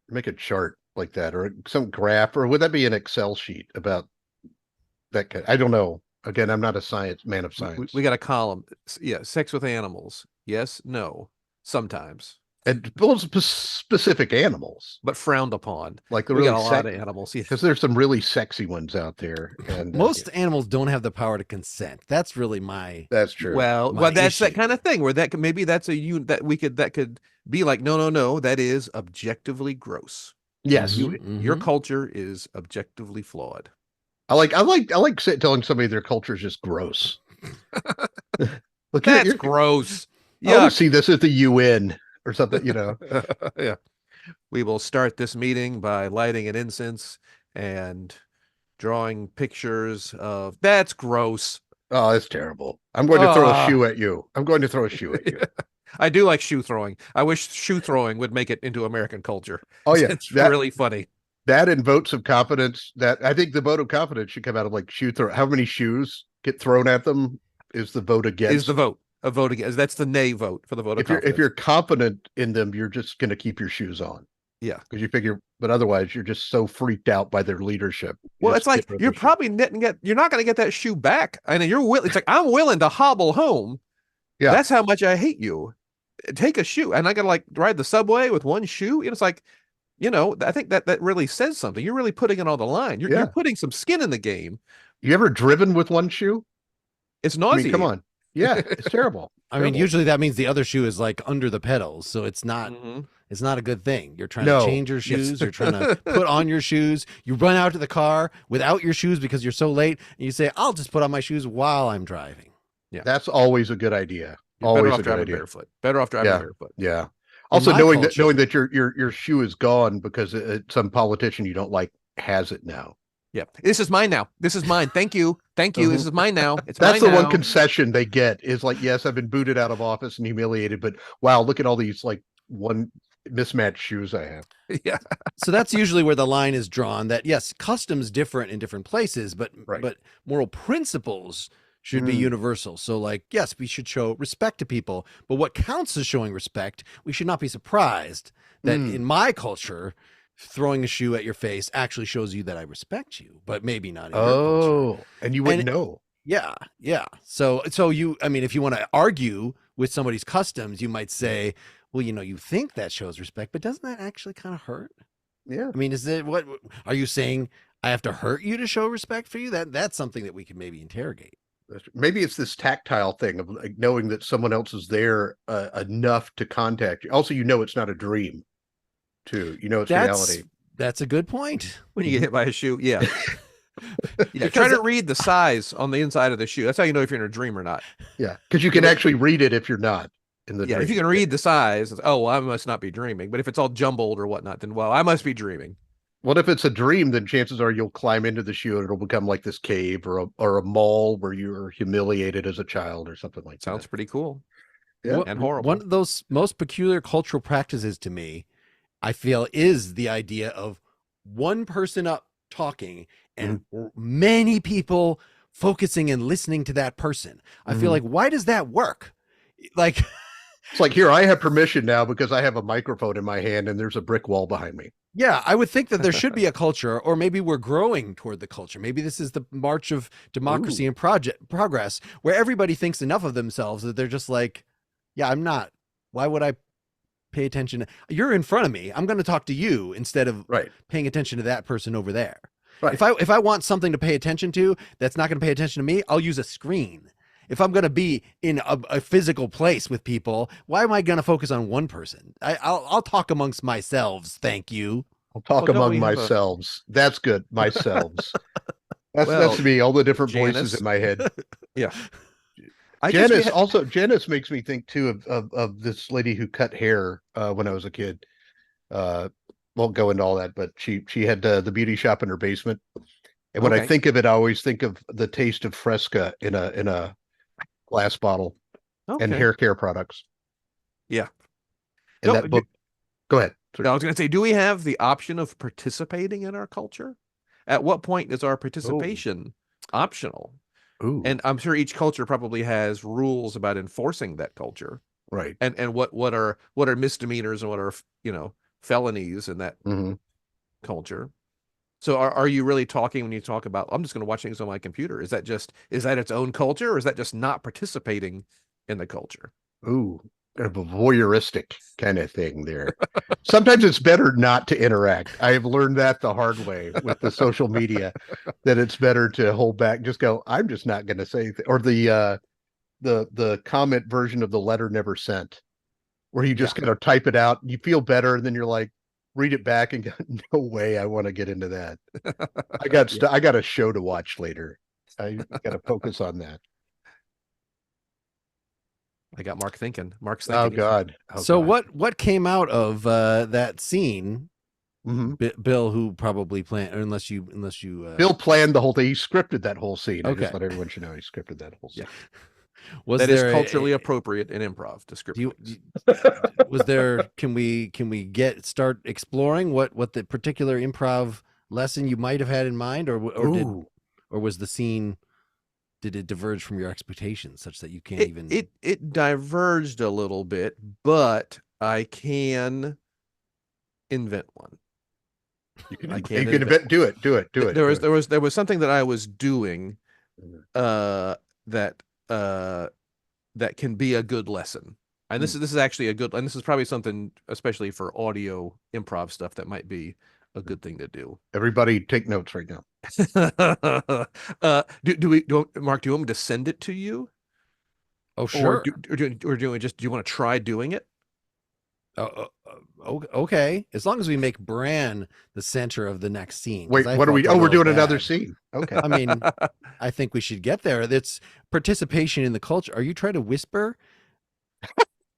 like that, or some graph, or would that be an Excel sheet about that? I don't know. Again, I'm not a man of science. We got a column. Yeah. Sex with animals. Yes. No. Sometimes. And those specific animals, but frowned upon. Like we got a lot of animals, because there's some really sexy ones out there. And most animals don't have the power to consent. That's really That's true. Well, that's that kind of thing where that maybe that's that could be like, no, that is objectively gross. Yes, your culture is objectively flawed. I like telling somebody their culture is just gross. Look, that's gross. I want to see this at the UN. Or something, Yeah. We will start this meeting by lighting an incense and drawing pictures of. That's gross. Oh, that's terrible. I'm going to throw a shoe at you. I do like shoe throwing. I wish shoe throwing would make it into American culture. Oh yeah, it's really funny. That and votes of confidence. That I think the vote of confidence should come out of like shoe throw. How many shoes get thrown at them is the vote against. Is the vote. A vote against. That's the nay vote for the vote of confidence. If you're confident in them, you're just going to keep your shoes on. Yeah, because you figure. But otherwise, you're just so freaked out by their leadership. Well, it's like you're probably you're not going to get that shoe back. I mean, it's like I'm willing to hobble home. Yeah, that's how much I hate you. Take a shoe, and I got to like ride the subway with one shoe. It's like, I think that really says something. You're really putting it on the line. You're putting some skin in the game. You ever driven with one shoe? It's nauseating. Come on. Yeah, it's terrible. I mean, usually that means the other shoe is like under the pedals, so it's not it's not a good thing. You're trying to change your shoes, you're trying to put on your shoes. You run out to the car without your shoes because you're so late, and you say, "I'll just put on my shoes while I'm driving." Yeah, that's always a good idea. Always a good idea. Barefoot. Better off driving barefoot. Yeah. Also, knowing that your shoe is gone because some politician you don't like has it now. Yeah, this is mine now. This is mine. Thank you. This is mine now. That's the one concession they get is like, yes, I've been booted out of office and humiliated, but wow, look at all these like one mismatched shoes I have. Yeah. So that's usually where the line is drawn. That yes, customs different in different places, but moral principles should be universal. So like, yes, we should show respect to people, but what counts as showing respect? We should not be surprised that in my culture, throwing a shoe at your face actually shows you that I respect you, but maybe not in your culture. And you wouldn't know. Yeah. So if you want to argue with somebody's customs, you might say, well, you think that shows respect, but doesn't that actually kind of hurt? Yeah. I mean, what are you saying? I have to hurt you to show respect for you? That's something that we can maybe interrogate. Maybe it's this tactile thing of like knowing that someone else is there enough to contact you. Also, it's not a dream. Too, it's reality. That's a good point. when you get hit by a shoe. Yeah. Yeah. Because Try to read the size on the inside of the shoe. That's how you know if you're in a dream or not. Yeah, because you can actually read it if you're not in the Yeah. If you dream. can read the size, oh, well, I must not be dreaming. But if it's all jumbled or whatnot, then, well, I must be dreaming. What if it's a dream? Then chances are you'll climb into the shoe and it'll become like this cave or a mall where you were humiliated as a child or something like Sounds that. pretty cool. Yeah. And horrible. One of those most peculiar cultural practices to me, I feel, is the idea of one person up talking and many people focusing and listening to that person. I feel like, why does that work? Like, It's like, here, I have permission now because I have a microphone in my hand and there's a brick wall behind me. yeah, I would think that there should be a culture, or maybe we're growing toward the culture. Maybe this is the march of democracy and progress, where everybody thinks enough of themselves that they're just like, yeah, I'm not. Why would I pay attention? You're in front of me. I'm going to talk to you instead of Right. paying attention to that person over there. Right. If I want something to pay attention to that's not going to pay attention to me, I'll use a screen. If I'm going to be in a physical place with people, why am I going to focus on one person? I'll talk amongst myself. Thank you. I'll talk Well, don't among we have myself. That's good. Myself. That's Well, me. All the different Janice. voices in my head. Yeah. I guess we Janice makes me think too of this lady who cut hair when I was a kid. Won't go into all that, but she had the beauty shop in her basement. And when I Okay. think of it, I always think of the taste of Fresca in a glass bottle and Okay. hair care products. Yeah. And No, that book. Go ahead. I was going to say, do we have the option of participating in our culture? At what point is our participation optional? Ooh, And I'm sure each culture probably has rules about enforcing that culture, right. and what are misdemeanors and what are felonies in that Mhm. culture. So are you really talking when you talk about, I'm just going to watch things on my computer? Is that its own culture, or is that just not participating in the culture? Ooh, kind of a voyeuristic kind of thing there. Sometimes it's better not to interact. I have learned that the hard way with the social media, that it's better to hold back. Just go, I'm just not going to say anything. Or the comment version of the letter never sent, where you just kind of type it out, you feel better, and then you're like, read it back and go, no way I want to get into that. I got a show to watch later. I got to focus on that. I got Mark thinking. Mark's Oh thinking. God. So what came out of that scene? Mhm. Bill, who probably planned, unless you Bill planned the whole thing. He scripted that whole scene. I Okay. just let everyone should know he scripted that whole scene. was That is there culturally appropriate in improv to script. was there? Can we start exploring what the particular improv lesson you might have had in mind, or was the scene? Did it diverge from your expectations such that you can't even? It diverged a little bit, but I can invent one. You can, I you can't can invent- do it. There was something that I was doing that can be a good lesson. And this is actually a good, and this is probably something, especially for audio improv stuff, that might be a good thing to do. Everybody take notes right now. Mark, do you want me to send it to you? Oh, sure. Or do you want to try doing it? Okay. As long as we make Bran the center of the next scene. 'cause Wait, I what are we? felt a Oh, we're little doing another bad. scene. Okay. I mean, I think we should get there. It's participation in the culture. Are you trying to whisper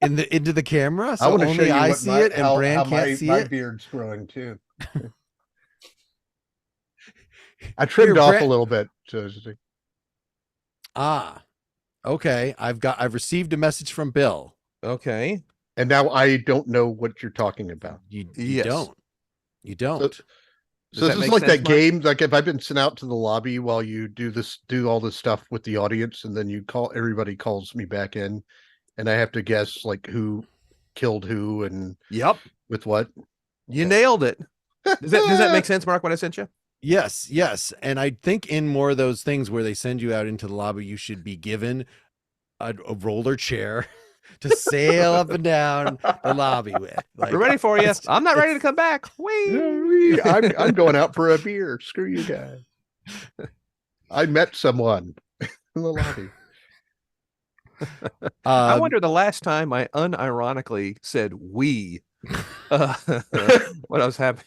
into the camera I so want to show only you I what see my, it and how, Bran how can't my, see my it? beard's growing too. I trimmed Here, off Bran- a little bit. So Okay. I've received a message from Bill. Okay. and now I don't know what you're talking about. You Yes. don't. You don't. Does So that this is make like sense, that Mark? game. Like if I've been sent out to the lobby while you do all this stuff with the audience, and then everybody calls me back in, and I have to guess like who killed who and Yep. with what. You nailed it. Does that make sense, Mark, what I sent you? Yes. And I think in more of those things where they send you out into the lobby, you should be given a roller chair to sail up and down the lobby with. Like, We're ready for you. it's- I'm not ready to come back. Whee! I'm going out for a beer. Screw you guys. I met someone in the lobby. I wonder the last time I unironically said "we" when I was having.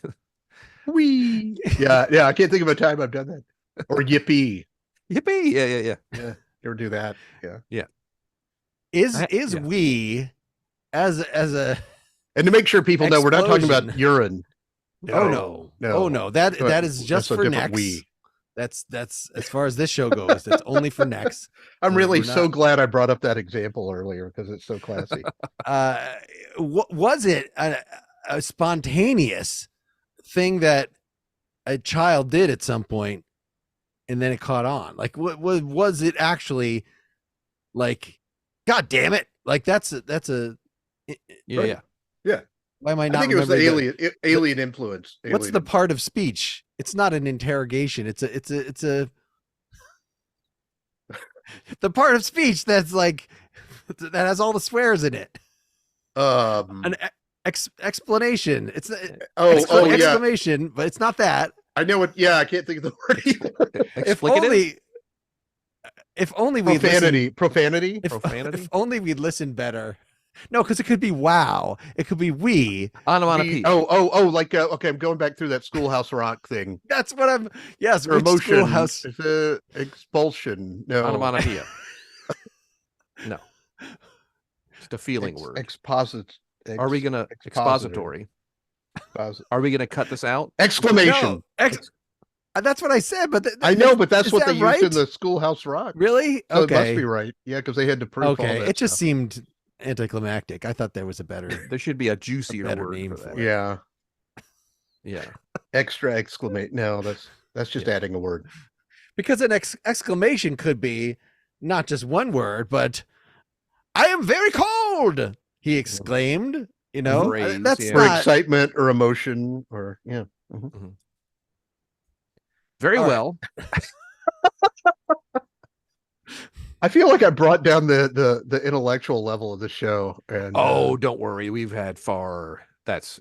Wee. Yeah, I can't think of a time I've done that. Or yippee. Yippee! Yeah. Yeah, you ever do that? Yeah. Is yeah. we as a And to make sure people know, we're not talking about Explosion. urine. oh no that is just That's a for different necks. we. That's as far as this show goes. That's only for necks. I'm really We're so not- glad I brought up that example earlier because it's so classy. Was it a spontaneous thing that a child did at some point, and then it caught on? Like, what was it actually? Like, God damn it! Like that's a. Yeah. Why am I I not? think it was the remembering alien influence. What's Alien the part of speech? It's not an interrogation. It's a the part of speech that's like that has all the swears in it. An explanation. It's yeah. exclamation, but it's not that. I know it. Yeah, I can't think of the word either. If only we Profanity. if only we'd listen better. No, because it could be wow. It could be we. Onomatopoeia. Like okay, I'm going back through that Schoolhouse Rock thing. That's what I'm. Yes, Or which emotion. Schoolhouse. It's a expulsion. No. Onomatopoeia. No. Just a feeling word. Are we gonna expository? Are we gonna cut this out? Exclamation. No, that's what I said, but I know, but that's is what that they right? used in the Schoolhouse Rock. Really? So Okay. it must be right. Yeah, because they had to prove all Okay. that It just stuff. seemed anticlimactic. I thought there was a better. There should be a juicier better word name for that. for it. Yeah. Yeah. Extra exclamation. No, that's just adding a word. Because an exclamation could be not just one word, but I am very cold, he exclaimed. You know, Phrase, that's yeah. Or not excitement or emotion or Very All right. well. I feel like I brought down the intellectual level of the show. And Don't worry. We've had that's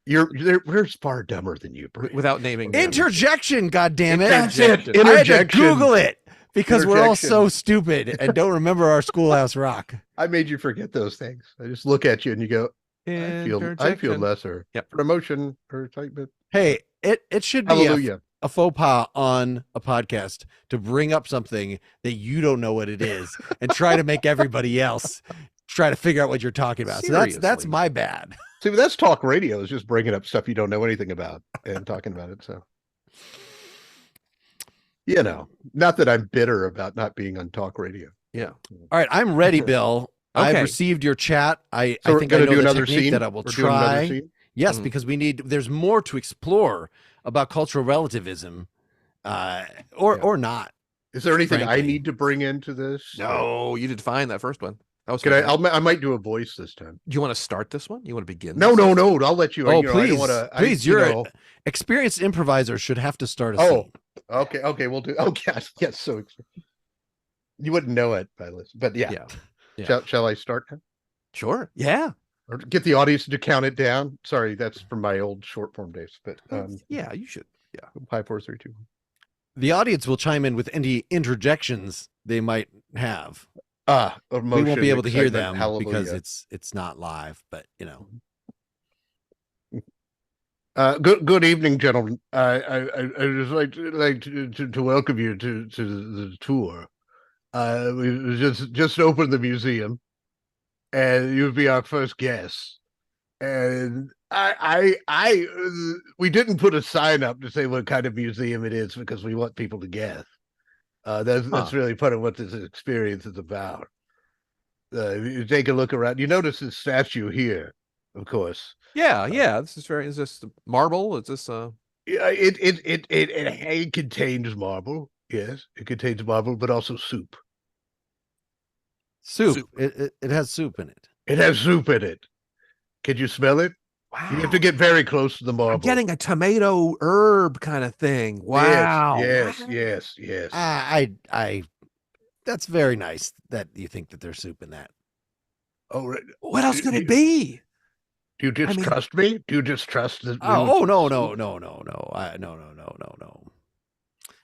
we're far dumber than you, Brent. without naming names. interjection. God damn it! That's it. I had to Interjection. Google it because we're all Interjection. so stupid and don't remember our Schoolhouse Rock. I made you forget those things. I just look at you and you go, I feel Interjection. lesser. Yep. Promotion or excitement. Hey, it should be Hallelujah. a faux pas on a podcast to bring up something that you don't know what it is and try to make everybody else try to figure out what you're talking about. So that's Seriously. my bad. See, but that's talk radio. Is just bringing up stuff you don't know anything about and talking about it. So, not that I'm bitter about not being on talk radio. Yeah. All right, I'm ready, Bill. I've Okay. received your chat. I So we're think I gonna know do the another technique scene. that I will We're doing another try. scene? Yes, Mhm. because there's more to explore about cultural relativism, or not. Is there anything I Frankly. need to bring into this? No, you did fine that first one. That was Can fantastic. I might do a voice this time. Do you want to start this one? You want to begin? No. this? I'll let you. Oh, I please, don't wanna, please, you you're know. an experienced improviser. Should have to start a Oh, scene. okay, we'll do. Oh, yes. So you wouldn't know it by listening, but yeah. Yeah. Shall I start now? Sure. Yeah. Or get the audience to count it down? Sorry, that's from my old short form days. But Yeah, you should. 5, 4, 3, 2, 1. The audience will chime in with any interjections they might have. Emotion, We won't be able to hear excitement, them hallelujah. because it's not live. But Good evening, gentlemen. I just like to welcome you to the tour. We just opened the museum, and you'll be our first guest. And we didn't put a sign up to say what kind of museum it is because we want people to guess. That's really part of what this experience is about. You take a look around. You notice this statue here, of course. Yeah. This is is this marble? Is this Yeah, it contains marble. Yes, it contains marble, but also soup. soup. It has soup in it. It has soup in it. Can you smell it? wow? You have to get very close to the marble. I'm getting a tomato herb kind of thing. Wow. Yes. I that's very nice that you think that there's soup in that. Oh, right. What else could it be? Do you just trust me? Do you just trust that?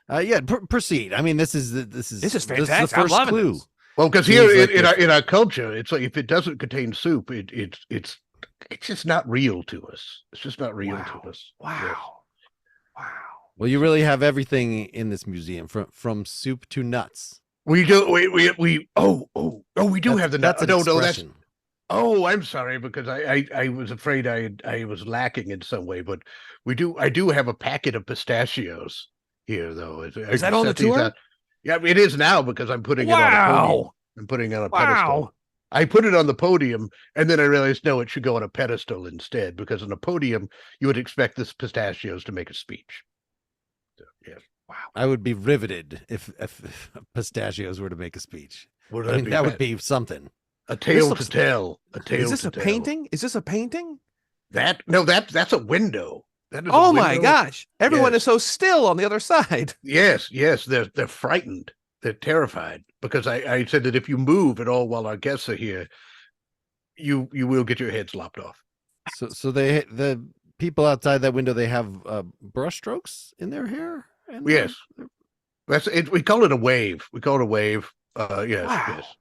No. Yeah, proceed. I mean, this is fantastic. the I'm first loving clue. this. Well, because Seems here like in our culture, it's like if it doesn't contain soup, it's just not real to us. It's just not real to us. Yes. Wow. Wow. Well, you really have everything in this museum, from soup to nuts. We do. We. We do have the. That's an no, expression. Oh, I'm sorry, because I was afraid I was lacking in some way, but I do have a packet of pistachios here, though. Is that on the tour? Yeah, it is now because I'm putting it on a podium. I'm putting it on a pedestal. I put it on the podium, and then I realized, no, it should go on a pedestal instead, because on a podium, you would expect this pistachios to make a speech. So, yes. Wow. I would be riveted if pistachios were to make a speech. That would be something. A tale to tell. A tale. Is this a painting? Is this a painting? That's a window. That is oh my gosh! Everyone is so still on the other side. Yes, they're frightened. They're terrified because I said that if you move at all while our guests are here, you will get your heads lopped off. So the people outside that window, they have brush strokes in their hair. Yes, that's it. We call it a wave. Yes, wow. yes.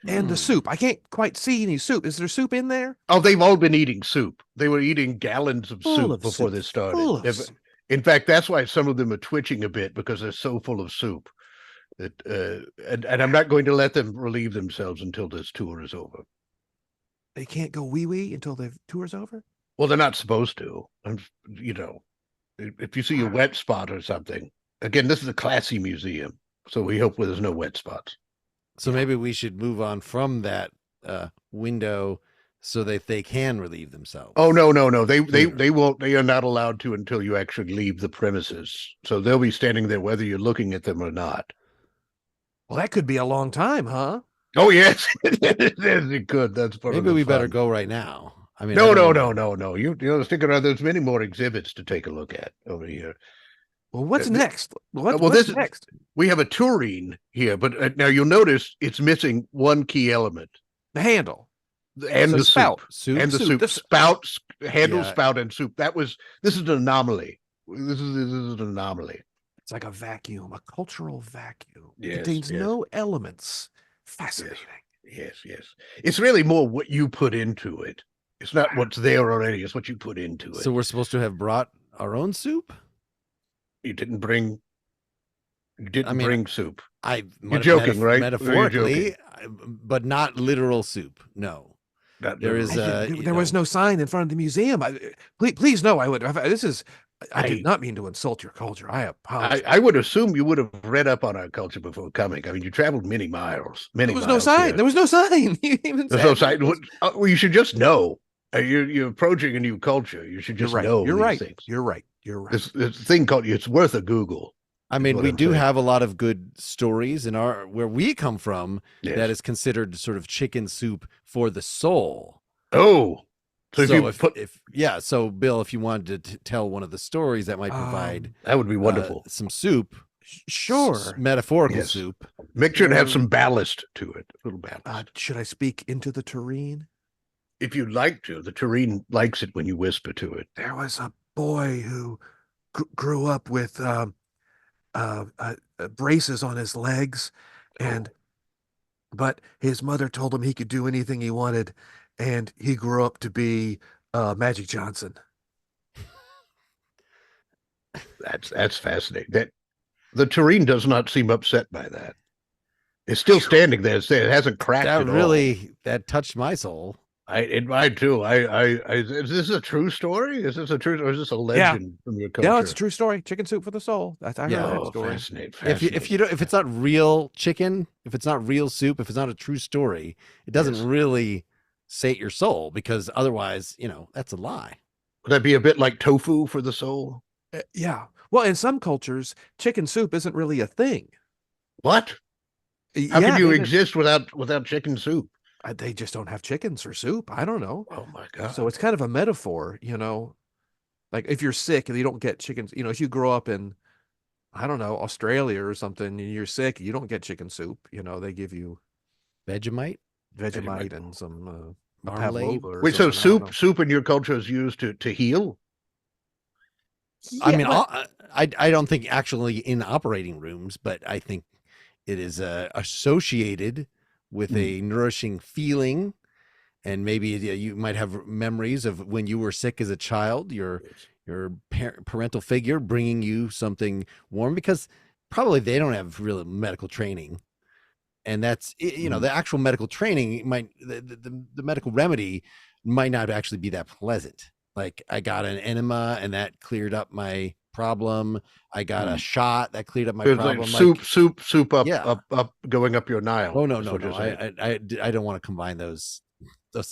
And the soup. I can't quite see any soup. Is there soup in there? Oh, they've all been eating soup. They were eating gallons of soup before this started. In fact, that's why some of them are twitching a bit, because they're so full of soup. And I'm not going to let them relieve themselves until this tour is over. They can't go wee-wee until the tour's over? Well, they're not supposed to. If you see a wet spot or something, again, this is a classy museum, so we hope there's no wet spots. So maybe we should move on from that window so that they can relieve themselves. Oh, no. They won't. They are not allowed to until you actually leave the premises. So they'll be standing there whether you're looking at them or not. Well, that could be a long time, huh? Oh, yes. It could. That's part of Maybe we fun. better go right now. I mean, no. You stick around. There's many more exhibits to take a look at over here. Well, what's next? What's next? We have a tureen here, but now you'll notice it's missing one key element: the handle and the spout. Soup. And the soup. Spout, handle, spout, and soup. This is an anomaly. This is an anomaly. It's like a vacuum, a cultural vacuum. Yes, it contains no elements. Fascinating. Yes. It's really more what you put into it. It's not what's there already. It's what you put into it. So we're supposed to have brought our own soup? You didn't bring soup. You're joking, right? Metaphorically, but not literal soup. No. There was no sign in front of the museum. Please no. I did not mean to insult your culture. I apologize. I would assume you would have read up on our culture before coming. I mean, you traveled many miles. There was no sign. Here. There was no sign. There's no sign. Well, you should just know. You're approaching a new culture. You should just know these things. You're right. This thing called it's worth a Google. I mean, we do have a lot of good stories in where we come from that is considered sort of chicken soup for the soul. Oh. So Bill, if you wanted to tell one of the stories that might provide that would be wonderful. Some soup. Sure. Metaphorical soup. Make sure to have some ballast to it. A little ballast. Should I speak into the tureen? If you'd like to. The tureen likes it when you whisper to it. There was a boy who grew up with braces on his legs, but his mother told him he could do anything he wanted, and he grew up to be Magic Johnson. That's fascinating. The tureen does not seem upset by that. It's still standing there. It hasn't cracked at all. That touched my soul. Mine too. Is this a true story? Is this a true, or is this a legend from your culture? No, it's a true story. Chicken soup for the soul. I heard that story. Fascinating. If it's not real chicken, if it's not real soup, if it's not a true story, it doesn't really sate your soul, because otherwise, that's a lie. Would that be a bit like tofu for the soul? Yeah. Well, in some cultures, chicken soup isn't really a thing. What? How can you exist without chicken soup? They just don't have chickens or soup. I don't know. Oh my God. So it's kind of a metaphor, like if you're sick and you don't get chickens, if you grow up in, I don't know, Australia or something, and you're sick, you don't get chicken soup. They give you Vegemite and some marmalade. Wait, so soup in your culture is used to heal? Yeah, I mean, I don't think actually in operating rooms, but I think it is associated with a nourishing feeling, and maybe you might have memories of when you were sick as a child. Your parental figure bringing you something warm, because probably they don't have real medical training. And that's, the actual medical training might, the medical remedy might not actually be that pleasant. Like, I got an enema and that cleared up my problem. I got a shot that cleared up my It's problem. like soup up, Yeah. up, going up your Nile. Oh, no. is what you're saying. I don't want to combine those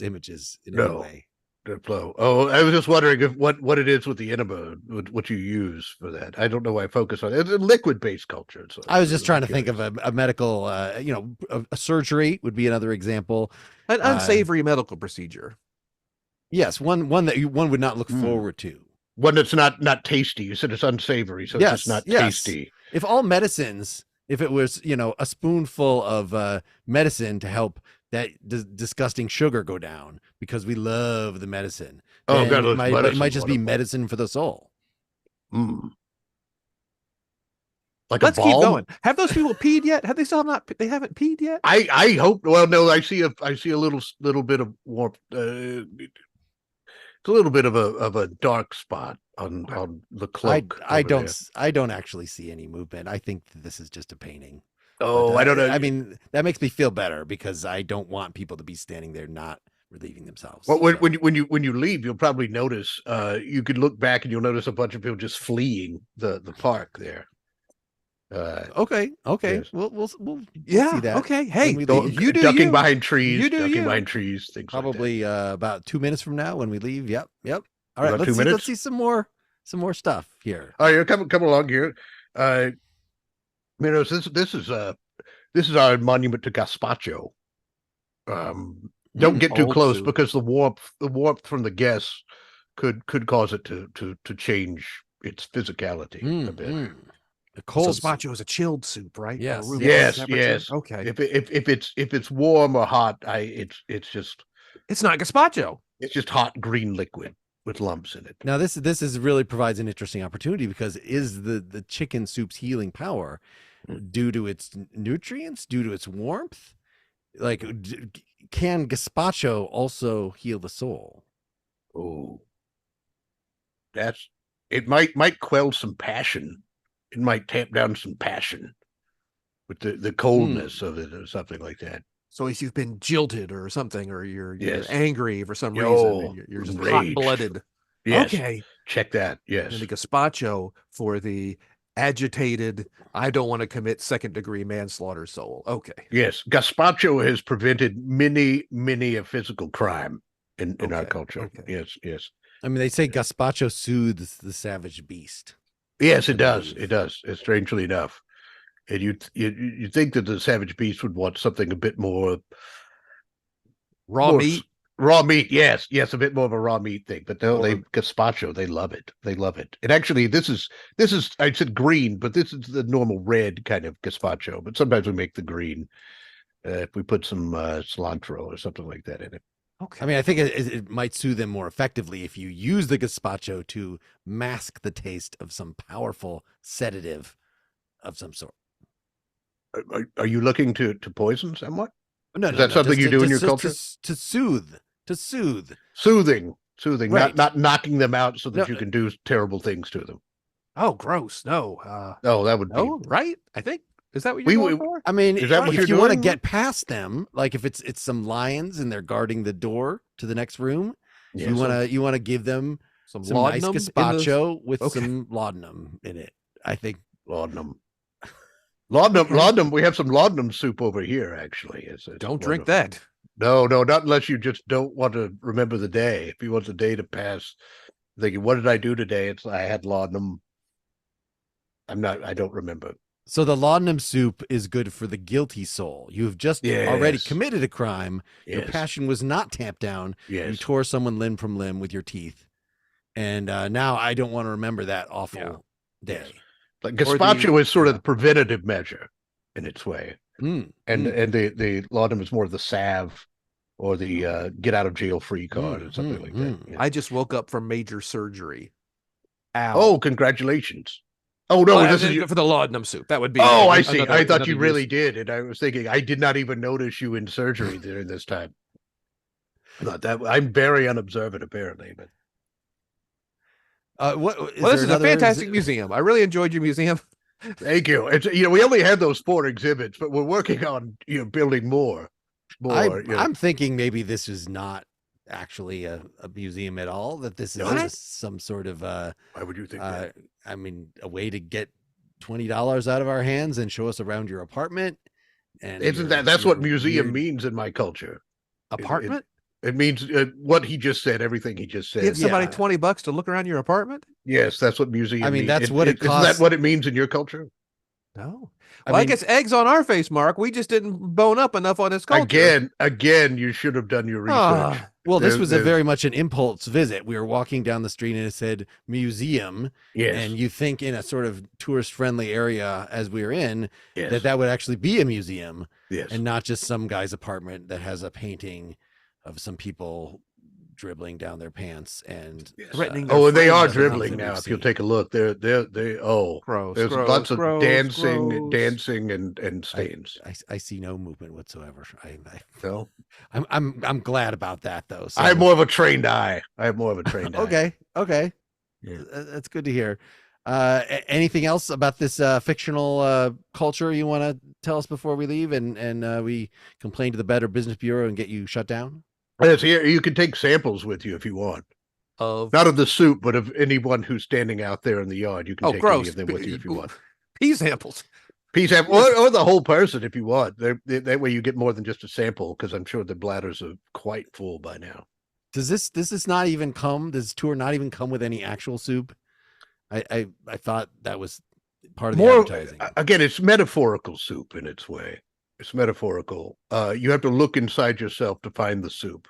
images in any No. way. The flow. Oh, I was just wondering if what it is with the enema, what you use for that. I don't know why I focus on it. It's a liquid-based culture. So I was just trying to think of a medical, a surgery would be another example. An unsavory medical procedure. Yes, one that one would not look forward to. One that's not tasty. You said it's unsavory, so it's just not tasty. If all medicines, if it was, a spoonful of medicine to help that disgusting sugar go down because we love the medicine. Oh, then God, it might just be medicine for the soul. Like Let's a balm? keep going. Have those people peed yet? Have they still not? They haven't peed yet. I hope. Well, no. I see a little bit of warmth. It's a little bit of a dark spot on the cloak. I don't actually see any movement. I think this is just a painting. Oh, But, I don't know. I mean, that makes me feel better because I don't want people to be standing there not relieving themselves. Well, when you leave, you'll probably notice. You could look back and you'll notice a bunch of people just fleeing the park there. Okay. Yes. We'll Yeah. see that. Okay. Hey, when we leave. you do ducking you. behind trees, You do ducking you. behind trees, things Probably about 2 minutes from now when we leave. Yep. All right, About 2 let's minutes? see some more stuff here. All right, come along here. This is our monument to gazpacho. Don't get too old close soup. because the warmth from the guests could cause it to change its physicality a bit. The cold Gazpacho is a chilled soup, right? Yes. Or room Yes, temperature? yes. Okay. If it's warm or hot, it's just It's not gazpacho. hot green liquid with lumps in it. Now this is really provides an interesting opportunity because is the chicken soup's healing power due to its nutrients, due to its warmth? Like, can gazpacho also heal the soul? Oh, it might quell some passion. It might tamp down some passion with the coldness of it or something like that. So if you've been jilted or something, or you're Yes. angry for some Yo, reason, you're just rage. hot-blooded. Yes, Okay. check that. Yes, And the gazpacho for the agitated, I don't want to commit second-degree manslaughter soul. Okay. yes. Gazpacho has prevented many a physical crime in our Okay, culture. okay. Yes. I mean, they say gazpacho soothes the savage beast. Yes, it I does. believe. It does. Strangely enough, and you think that the savage beast would want something a bit more Raw more meat. Raw meat, yes, a bit more of a raw meat thing. But More they of gazpacho, they love it. They love it. And actually, this is I said green, but this is the normal red kind of gazpacho. But sometimes we make the green if we put some cilantro or something like that in it. Okay. I mean, I think it might soothe them more effectively if you use the gazpacho to mask the taste of some powerful sedative of some sort. Are you looking to poison someone? No, Is that something just you do in your culture? To soothe. Soothing, Right. not knocking them out so that No, you can do terrible things to them. Oh, gross. No. Oh, that would be. No, right? I think. Is that what We- you're we- going for? I mean, Is that what if you're you want to doing? get past them, like if it's some lions and they're guarding the door to the next room, Yes. you want to give them Some some nice laudanum in the- gazpacho with Okay. some laudanum in it. I think. Laudanum. Laudanum. We have some laudanum soup over here. Actually, it's Don't drink wonderful. that. No, not unless you just don't want to remember the day. If you want the day to pass, thinking, "What did I do today?" It's I had laudanum. I don't remember. So the laudanum soup is good for the guilty soul. You've just already Yes. committed a crime. Your Yes. passion was not tamped down. You Yes. tore someone limb from limb with your teeth. And now I don't want to remember that awful day. Like Or the- gazpacho is sort of the preventative measure in its way, Mm, and mm, the laudanum is more the salve or the get out of jail free card or something like that. Yeah. I just woke up from major surgery. Ow. Oh, congratulations! Oh no, Well, this is for the laudanum soup. That would be. Oh, I see. another- I thought another you really use. did, and I was thinking I did not even notice you in surgery during this time. Not that I'm very unobservant, apparently. But What? Well, this is a fantastic museum. I really enjoyed your museum. Thank you. It's we only had those 4 exhibits, but we're working on building more. I'm thinking maybe this is not actually a museum at all. That this is just some sort of Why would you think that? I mean, a way to get $20 out of our hands and show us around your apartment. And Isn't that's what museum means in my culture? Apartment? It means what he just said. Everything he just said. Give somebody $20 to look around your apartment? Yes, that's what museum. I mean, means. that's what it costs. Isn't that what it means in your culture? No. Well, I guess eggs on our face, Mark. We just didn't bone up enough on his culture. Again, you should have done your research. Well, this was a very much an impulse visit. We were walking down the street and it said museum. Yes. And you think in a sort of tourist-friendly area as we were in, yes. that would actually be a museum. Yes. And not just some guy's apartment that has a painting of some people dribbling down their pants and threatening. And they are dribbling now. If you'll take a look, there's lots of dancing and stains. I see no movement whatsoever. No, I'm glad about that though. So. I have more of a trained eye. Okay. Yeah. That's good to hear. Anything else about this fictional culture you want to tell us before we leave and we complain to the Better Business Bureau and get you shut down? Yes, here you can take samples with you if you want. Not of the soup, but of anyone who's standing out there in the yard. You can take any of them with you if you want. Pea samples. Or the whole person if you want. That way you get more than just a sample, because I'm sure the bladders are quite full by now. Does this not even come? Does this tour not even come with any actual soup? I thought that was part of the advertising. Again, it's metaphorical soup in its way. It's metaphorical. You have to look inside yourself to find the soup.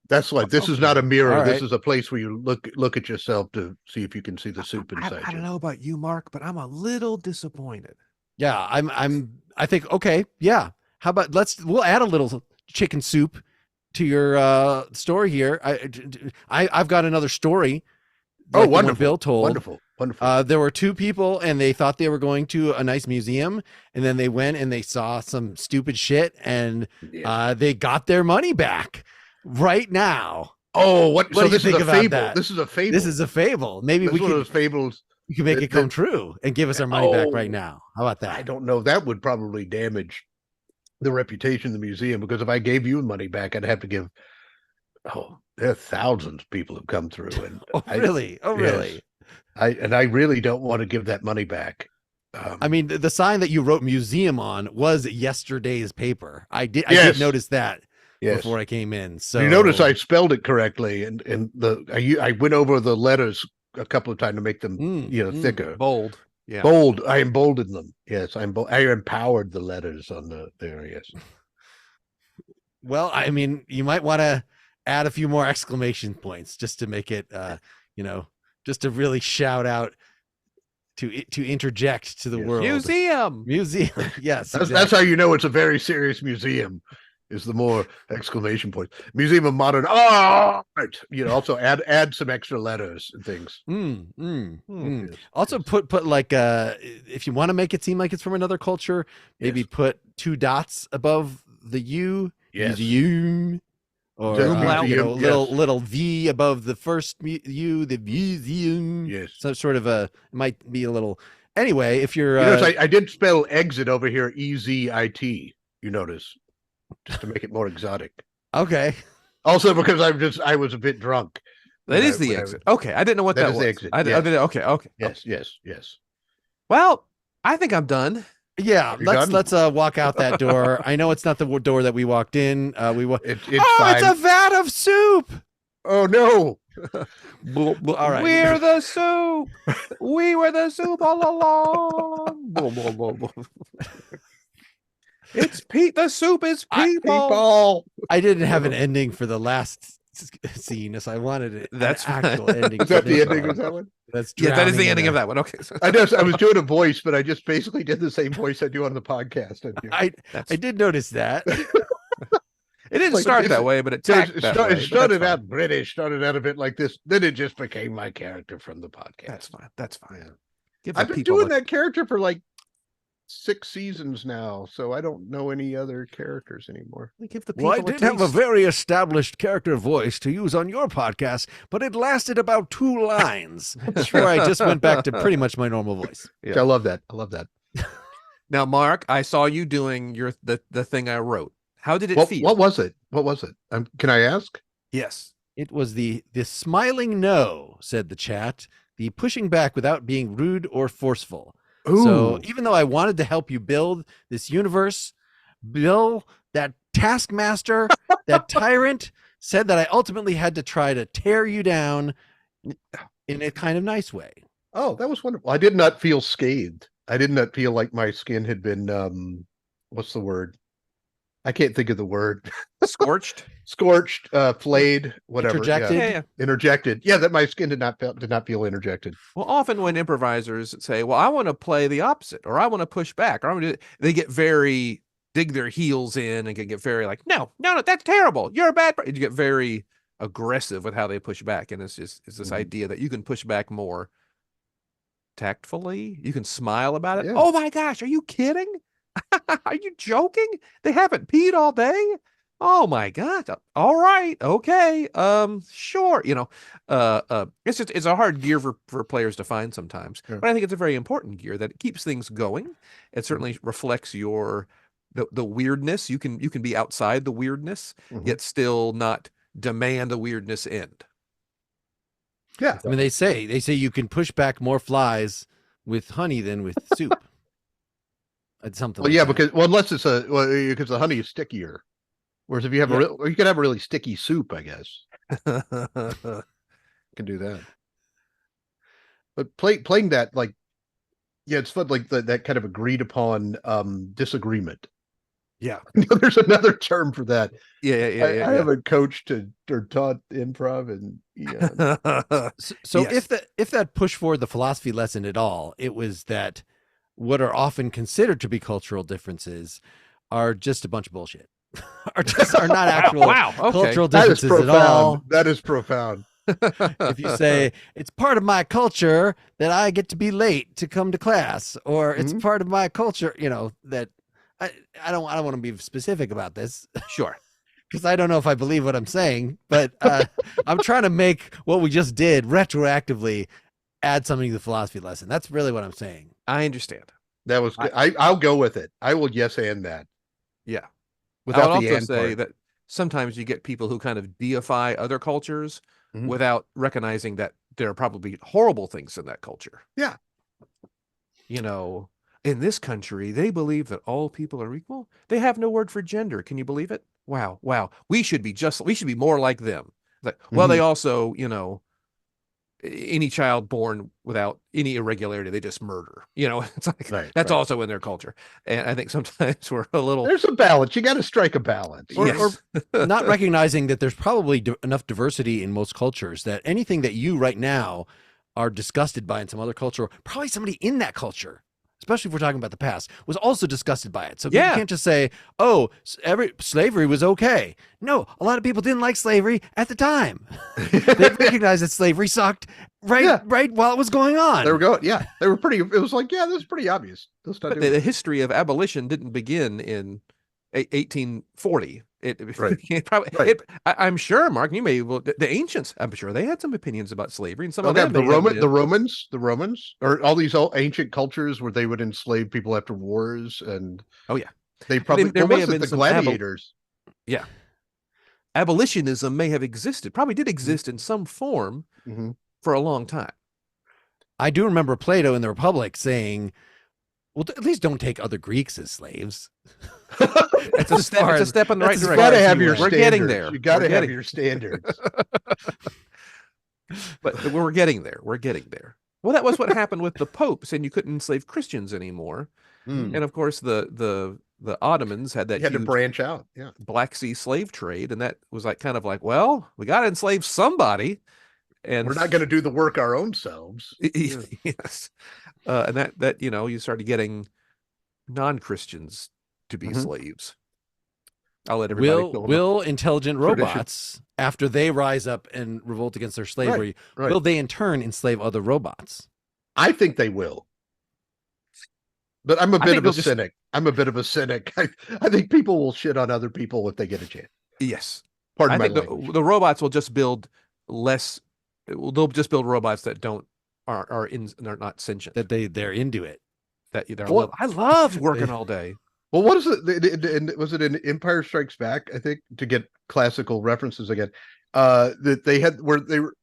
That's like, this is not a mirror. Right. This is a place where you look at yourself to see if you can see the soup inside I don't know about you, Mark, but I'm a little disappointed. Yeah, I think, okay, yeah. How about we'll add a little chicken soup to your story here. I've got another story. Like wonderful. Bill told. Wonderful. There were 2 people and they thought they were going to a nice museum, and then they went and they saw some stupid shit and they got their money back right now. Oh, what do you think about that? This is a fable. This is a fable. Maybe we one of those fables. You can make it come true and give us our money back right now. How about that? I don't know. That would probably damage the reputation of the museum, because if I gave you money back, I'd have to give. There are thousands of people who come through. And really? Really? I really don't want to give that money back. I mean, the sign that you wrote museum on was yesterday's paper. I did notice that before I came in. So you notice I spelled it correctly, and I went over the letters a couple of times to make them thicker, bold. Yeah, bold. I emboldened them. Yes, I empowered the letters on there. Yes. Well, I mean, you might want to add a few more exclamation points just to make it, just to really shout out, to interject to the world. Museum. Yes, that's how you know it's a very serious museum. Is the more exclamation points. Museum of Modern Art. Also add some extra letters and things. Yes. Also put like if you want to make it seem like it's from another culture, maybe put 2 dots above the U. Yes. Museum. Or little V above the first U, the museum. Yes. So sort of it might be a little. Anyway, if you're, I did spell exit over here EZIT. You notice, just to make it more exotic. Okay. Also, because I was a bit drunk. That is the exit. Okay, I didn't know what that was. The exit. I didn't. Okay. Yes. Well, I think I'm done. Yeah, let's walk out that door. I know it's not the door that we walked in. It's a vat of soup. Oh no! All right, we're the soup. We were the soup all along. It's Pete. The soup is people. I didn't have an ending for the last scene, so I wanted it. That's an actual ending. Is that the ending of that one? That is the ending of that one. Okay. I was doing a voice, but I just basically did the same voice I do on the podcast. I did notice that. It didn't start that way, but it started out British, started out a bit like this. Then it just became my character from the podcast. That's fine. Yeah. I've been doing that character for like 6 seasons now, so I don't know any other characters anymore. We give the people Well, I a did have a taste. very established character voice to use on your podcast, but it lasted about 2 lines before I just went back to pretty much my normal voice. Yeah. I love that. I love that. Now, Mark, I saw you doing the thing I wrote. How did it feel? What was it? What was it? Can I ask? Yes. It was the smiling no, said the chat, the pushing back without being rude or forceful. So Ooh. even though I wanted to help you build this universe, Bill, that taskmaster, that tyrant, said that I ultimately had to try to tear you down in a kind of nice way. Oh, that was wonderful. I did not feel scathed. I did not feel like my skin had been what's the word? I can't think of the word. Scorched. Scorched, flayed, whatever. Interjected. Yeah. Interjected. Yeah, that my skin did not feel interjected. Well, often when improvisers say, "Well, I want to play the opposite," or "I want to push back," or "I want to," they get very dig their heels in and can get very like, "No, that's terrible. You're a bad." You get very aggressive with how they push back, and it's this idea that you can push back more tactfully. You can smile about it. Yeah. Oh my gosh, are you kidding? Are you joking? They haven't peed all day. Oh my God. All right. Okay. Sure. It's a hard gear for players to find sometimes, Yeah. but I think it's a very important gear that it keeps things going. It certainly reflects the weirdness. You can be outside the weirdness, yet still not demand the weirdness end. Yeah. I mean, they say you can push back more flies with honey than with soup. It's something. Well, like yeah, that. unless it's because the honey is stickier. Whereas if you have you could have a really sticky soup, I guess. Can do that. But playing that, like, yeah, it's fun, like that kind of agreed upon disagreement. Yeah. There's another term for that. Yeah. I haven't coached or taught improv, and yeah. So Yes. if that pushed forward the philosophy lesson at all, it was that what are often considered to be cultural differences are just a bunch of bullshit. are not actual Wow. Okay. cultural That is differences at all. profound. That is profound. If you say it's part of my culture that I get to be late to come to class, or it's part of my culture, that I don't want to be specific about this. Sure. Because I don't know if I believe what I'm saying, but I'm trying to make what we just did retroactively add something to the philosophy lesson. That's really what I'm saying. I understand. That was good. I'll go with it. I will yes and that. Yeah. Without I would the also and say part. that sometimes you get people who kind of deify other cultures without recognizing that there are probably horrible things in that culture. Yeah. In this country, they believe that all people are equal. They have no word for gender. Can you believe it? Wow. We should be more like them. Like, well, they also, any child born without any irregularity, they just murder. It's like that's also in their culture. And I think sometimes we're a little. There's a balance. You got to strike a balance. Or not recognizing that there's probably enough diversity in most cultures that anything that you right now are disgusted by in some other culture, probably somebody in that culture, especially if we're talking about the past, was also disgusted by it. So you can't just say, oh, slavery was okay. No, a lot of people didn't like slavery at the time. They recognized that slavery sucked right while it was going on. They were going, they were pretty, it was like, this is pretty obvious. But the history of abolition didn't begin in 1840. I'm sure, Mark, you may the ancients. I'm sure they had some opinions about slavery, and some of them. The Romans, or all these old ancient cultures where they would enslave people after wars, and they probably there may have been the some gladiators. Abolitionism may have existed, probably did exist in some form for a long time. I do remember Plato in the Republic saying, well, at least don't take other Greeks as slaves. It's a step in the right direction. You got to have your We're standards. getting there. You got to have your standards. But we're getting there. We're getting there. Well, that was what happened with the Pope, saying you couldn't enslave Christians anymore. And of course, the Ottomans had that. You had to branch out. Yeah. Black Sea slave trade, and that was well, we got to enslave somebody, and we're not going to do the work our own selves. Yes. And that you started getting non-Christians to be slaves. I'll let everybody will intelligent robots, after they rise up and revolt against their slavery, will they in turn enslave other robots? I think they will. But I'm a I bit think of a they'll just- cynic. I'm a bit of a cynic. I think people will shit on other people if they get a chance. Yes. Pardon I my think language. the robots will just build less. They'll just build robots that are not sentient. That they're into it. That they're a Well, little, I love working all day. Well, what is it? Was it in Empire Strikes Back? I think, to get classical references again. That they had where they were.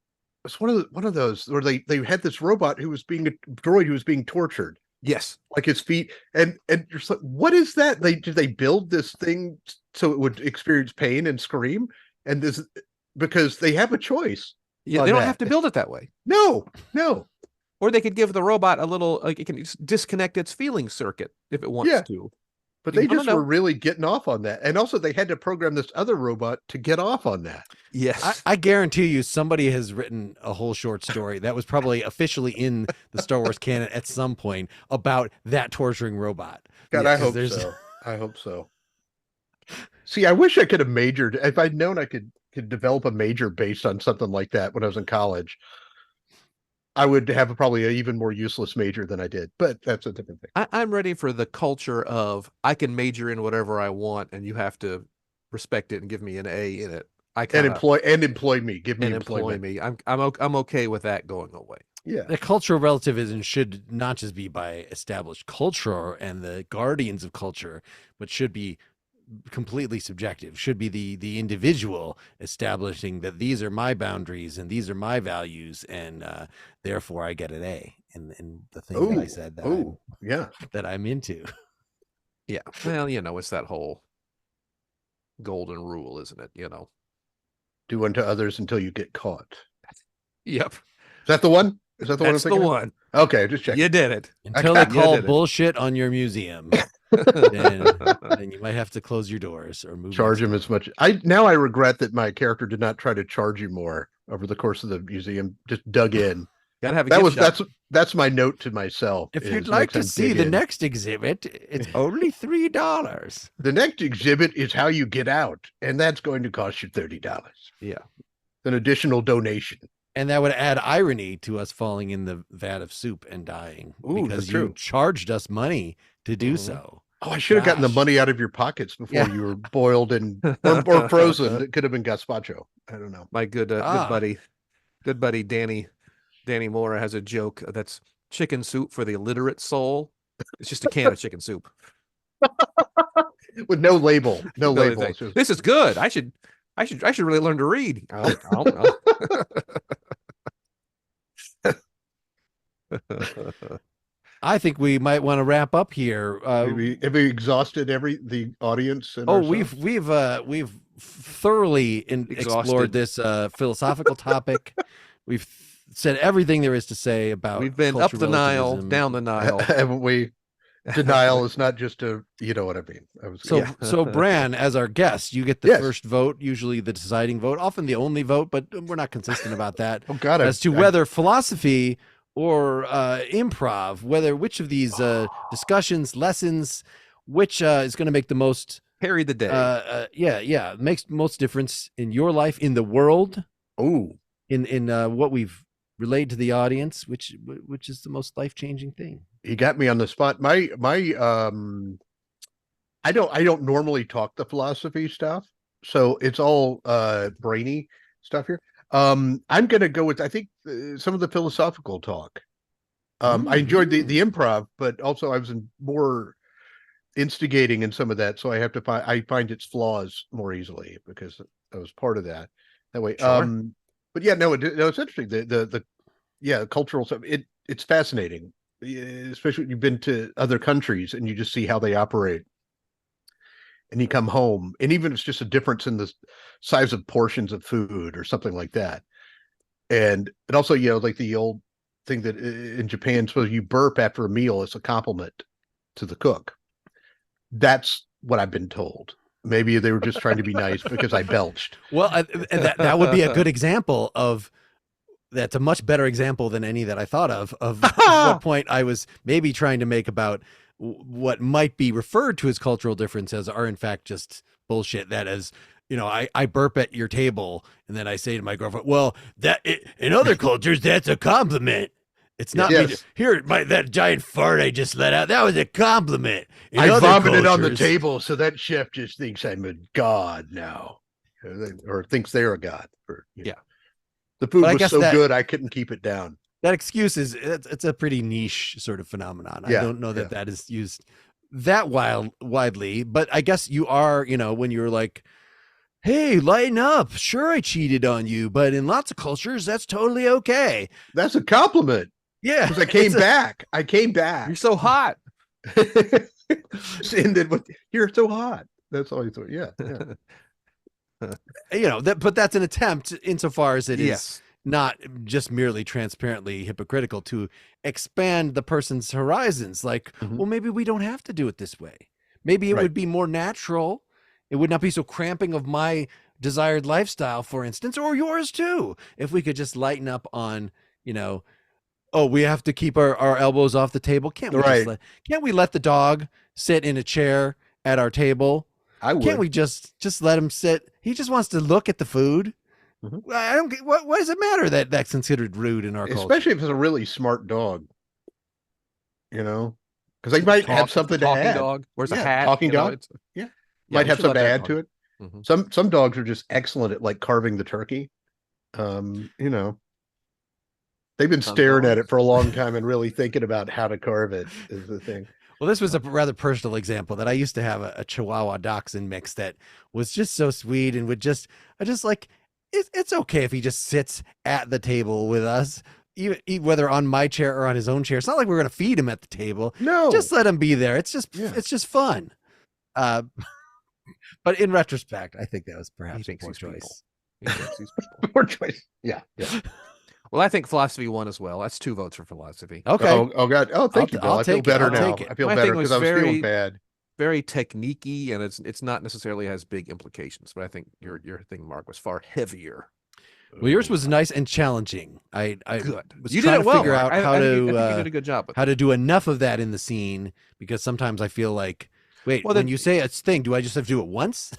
It's one of those where they had this robot who was being a droid who was being tortured, Yes. like his feet, and you're just like, what is that? Did they build this thing so it would experience pain and scream? And this, because they have a choice. Yeah, on they don't that. have to build it that way. No. Or they could give the robot a little, like, it can disconnect its feeling circuit if it wants Yeah. to. But they No, no, just no. were really getting off on that. And also they had to program this other robot to get off on that. Yes. I guarantee you somebody has written a whole short story that was probably officially in the Star Wars canon at some point about that torturing robot. God, Yeah, I 'cause hope there's- so. I hope so. See, I wish I could have majored. If I'd known I could develop a major based on something like that when I was in college, I would have probably an even more useless major than I did. But that's a different thing. I'm ready for the culture of I can major in whatever I want, and you have to respect it and give me an A in it. And employ me. Give me and employ employment. me. I'm okay with that going away. Yeah. The cultural relativism should not just be by established culture and the guardians of culture, but should be completely subjective. Should be the individual establishing that these are my boundaries and these are my values, and therefore I get an A in the thing that I said that Yeah. that I'm into. Yeah. Well, it's that whole golden rule, isn't it? Do unto others until you get caught. Yep. Is that the one? Is that the That's one? the I'm thinking of? one. Okay, just check. You did it. Until they call did it. bullshit on your museum, then you might have to close your doors or move. Charge him as much. I regret that my character did not try to charge you more over the course of the museum. Just dug in. Gotta have a gift shop. That's my note to myself. If is you'd like next to time see dig the in. next exhibit, it's only $3. The next exhibit is how you get out, and that's going to cost you $30. Yeah. An additional donation. And that would add irony to us falling in the vat of soup and dying Ooh, because that's you true. charged us money to do Mhm. so. Oh, I should have gotten the Gosh. money out of your pockets before Yeah. you were boiled and or frozen. It could have been gazpacho. I don't know. My good buddy Danny Moore has a joke that's chicken soup for the illiterate soul. It's just a can of chicken soup. With no label. No No, label. they It's think, just- this is good. I should really learn to read. I don't know. I think we might want to wrap up here. have we exhausted the audience? And Oh, ourselves? we've thoroughly explored Exhausted. this philosophical topic. We've said everything there is to say about. We've been up the cultural Nile, relativism. down the Nile. Haven't we? Denial is not just a, you know what I mean. So Bran, as our guest, you get the Yes. first vote, usually the deciding vote, often the only vote, but we're not consistent about that. Oh God, As to whether philosophy or improv, which of these discussions, lessons, which is going to make the most Carry the day. makes most difference in your life, in the world, in what we've relayed to the audience, which is the most life-changing thing. you got me on the spot. My I don't normally talk the philosophy stuff, so it's all brainy stuff here. I'm gonna go with, I think, some of the philosophical talk. I enjoyed the improv, but also I was more instigating in some of that, so I find its flaws more easily because I was part of that way. Sure. But yeah, no, it's interesting. The cultural stuff. It's fascinating, especially when you've been to other countries and you just see how they operate. And you come home, and even if it's just a difference in the size of portions of food or something like that. And also, like the old thing that in Japan, so you burp after a meal is a compliment to the cook. That's what I've been told. Maybe they were just trying to be nice because I belched. Well, and that would be a good example of. That's a much better example than any that I thought of what point I was maybe trying to make about what might be referred to as cultural differences are in fact just bullshit. That is, I burp at your table and then I say to my girlfriend, well, in other cultures, that's a compliment. It's not Yes. me. Here, that giant fart I just let out. That was a compliment. In I other vomited on the cultures- table, so that chef just thinks I'm a god now, or thinks they're a god. Yeah. The food But I was guess so that- good I couldn't keep it down. That excuse it's a pretty niche sort of phenomenon. I Yeah, don't know that that is used that widely, but I guess you are, when you're like, hey, lighten up. Sure, I cheated on you, but in lots of cultures, that's totally okay. That's a compliment Yeah. because I came it's a- back. I came back. You're so hot. Just ended with "You're so hot." That's all you thought. Yeah. but that's an attempt insofar as it is Yes. not just merely transparently hypocritical to expand the person's horizons. Like, Mhm. well, maybe we don't have to do it this way. Maybe it Right. would be more natural. It would not be so cramping of my desired lifestyle, for instance, or yours too. If we could just lighten up on, oh, we have to keep our elbows off the table. Can't we Right. can't we let the dog sit in a chair at our table? I would. Can't we just let him sit? He just wants to look at the food. Mhm. I don't get what does it matter that that's considered rude in our culture? Especially if it's a really smart dog. Because they might have something to talking add. dog. Where's a Yeah, hat? talking you know, dog. it's- Yeah. Yeah, Might we have should something let to that add to it. Mhm. Some dogs are just excellent at like carving the turkey. They've been Some staring at dogs. it for a long time and really thinking about how to carve it is the thing. Well, this was a rather personal example that I used to have a Chihuahua dachshund mix that was just so sweet and it's okay if he just sits at the table with us, even whether on my chair or on his own chair. It's not like we're going to feed him at the table. No. Just let him be there. It's just Yeah. it's just fun. But in retrospect, I think that was perhaps a thinks poor he's people. choice. He thinks these people. More choice. Yeah. Yeah. Well, I think philosophy won as well. That's 2 votes for philosophy. Okay. Oh God. Oh, thank you, Bill. I'll I feel take it. better I'll now. take it. I feel My better thing was because I was very- feeling bad. Very technique-y, and it's not necessarily has big implications, but I think your thing, Mark, was far heavier. Well, yours was nice and challenging. I Good. was You trying did it to well. figure Mark. out how I think you to did a good job. With how to do enough of that in the scene, because sometimes I feel like, wait, Well, when then- you say a thing, do I just have to do it once,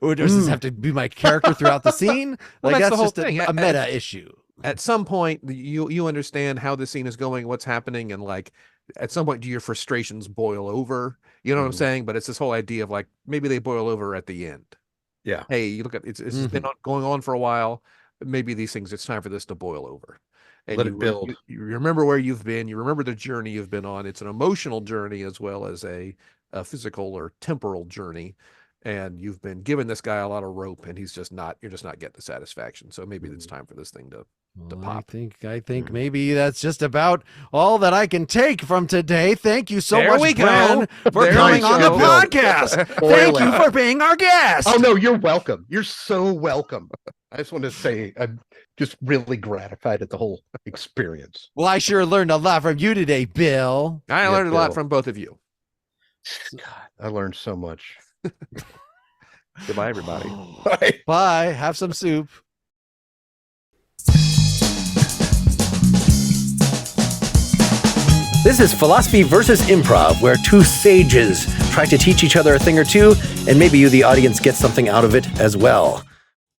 or does this have to be my character throughout the scene? Well, Like that's the whole just thing. a meta issue. At some point, you understand how the scene is going, what's happening, and like at some point, do your frustrations boil over? You know what I'm saying? But it's this whole idea of like maybe they boil over at the end. Yeah. Hey, you look at it's been going on for a while. Maybe these things, it's time for this to boil over. And Let it build. You remember where you've been. You remember the journey you've been on. It's an emotional journey as well as a physical or temporal journey. And you've been giving this guy a lot of rope, and you're just not getting the satisfaction. So maybe it's time for this thing to Well, pop. I think maybe that's just about all that I can take from today. Thank you so There much, we go. Bran, for There coming we on the go. podcast. Boy, Thank you laugh. for being our guest. Oh no, you're welcome. You're so welcome. I just want to say I'm just really gratified at the whole experience. Well, I sure learned a lot from you today, Bill. I Yeah, learned a lot Bill. from both of you. God, I learned so much. Goodbye, everybody. Bye. Bye. Have some soup. This is Philosophy versus Improv, where 2 sages try to teach each other a thing or two, and maybe you, the audience, get something out of it as well.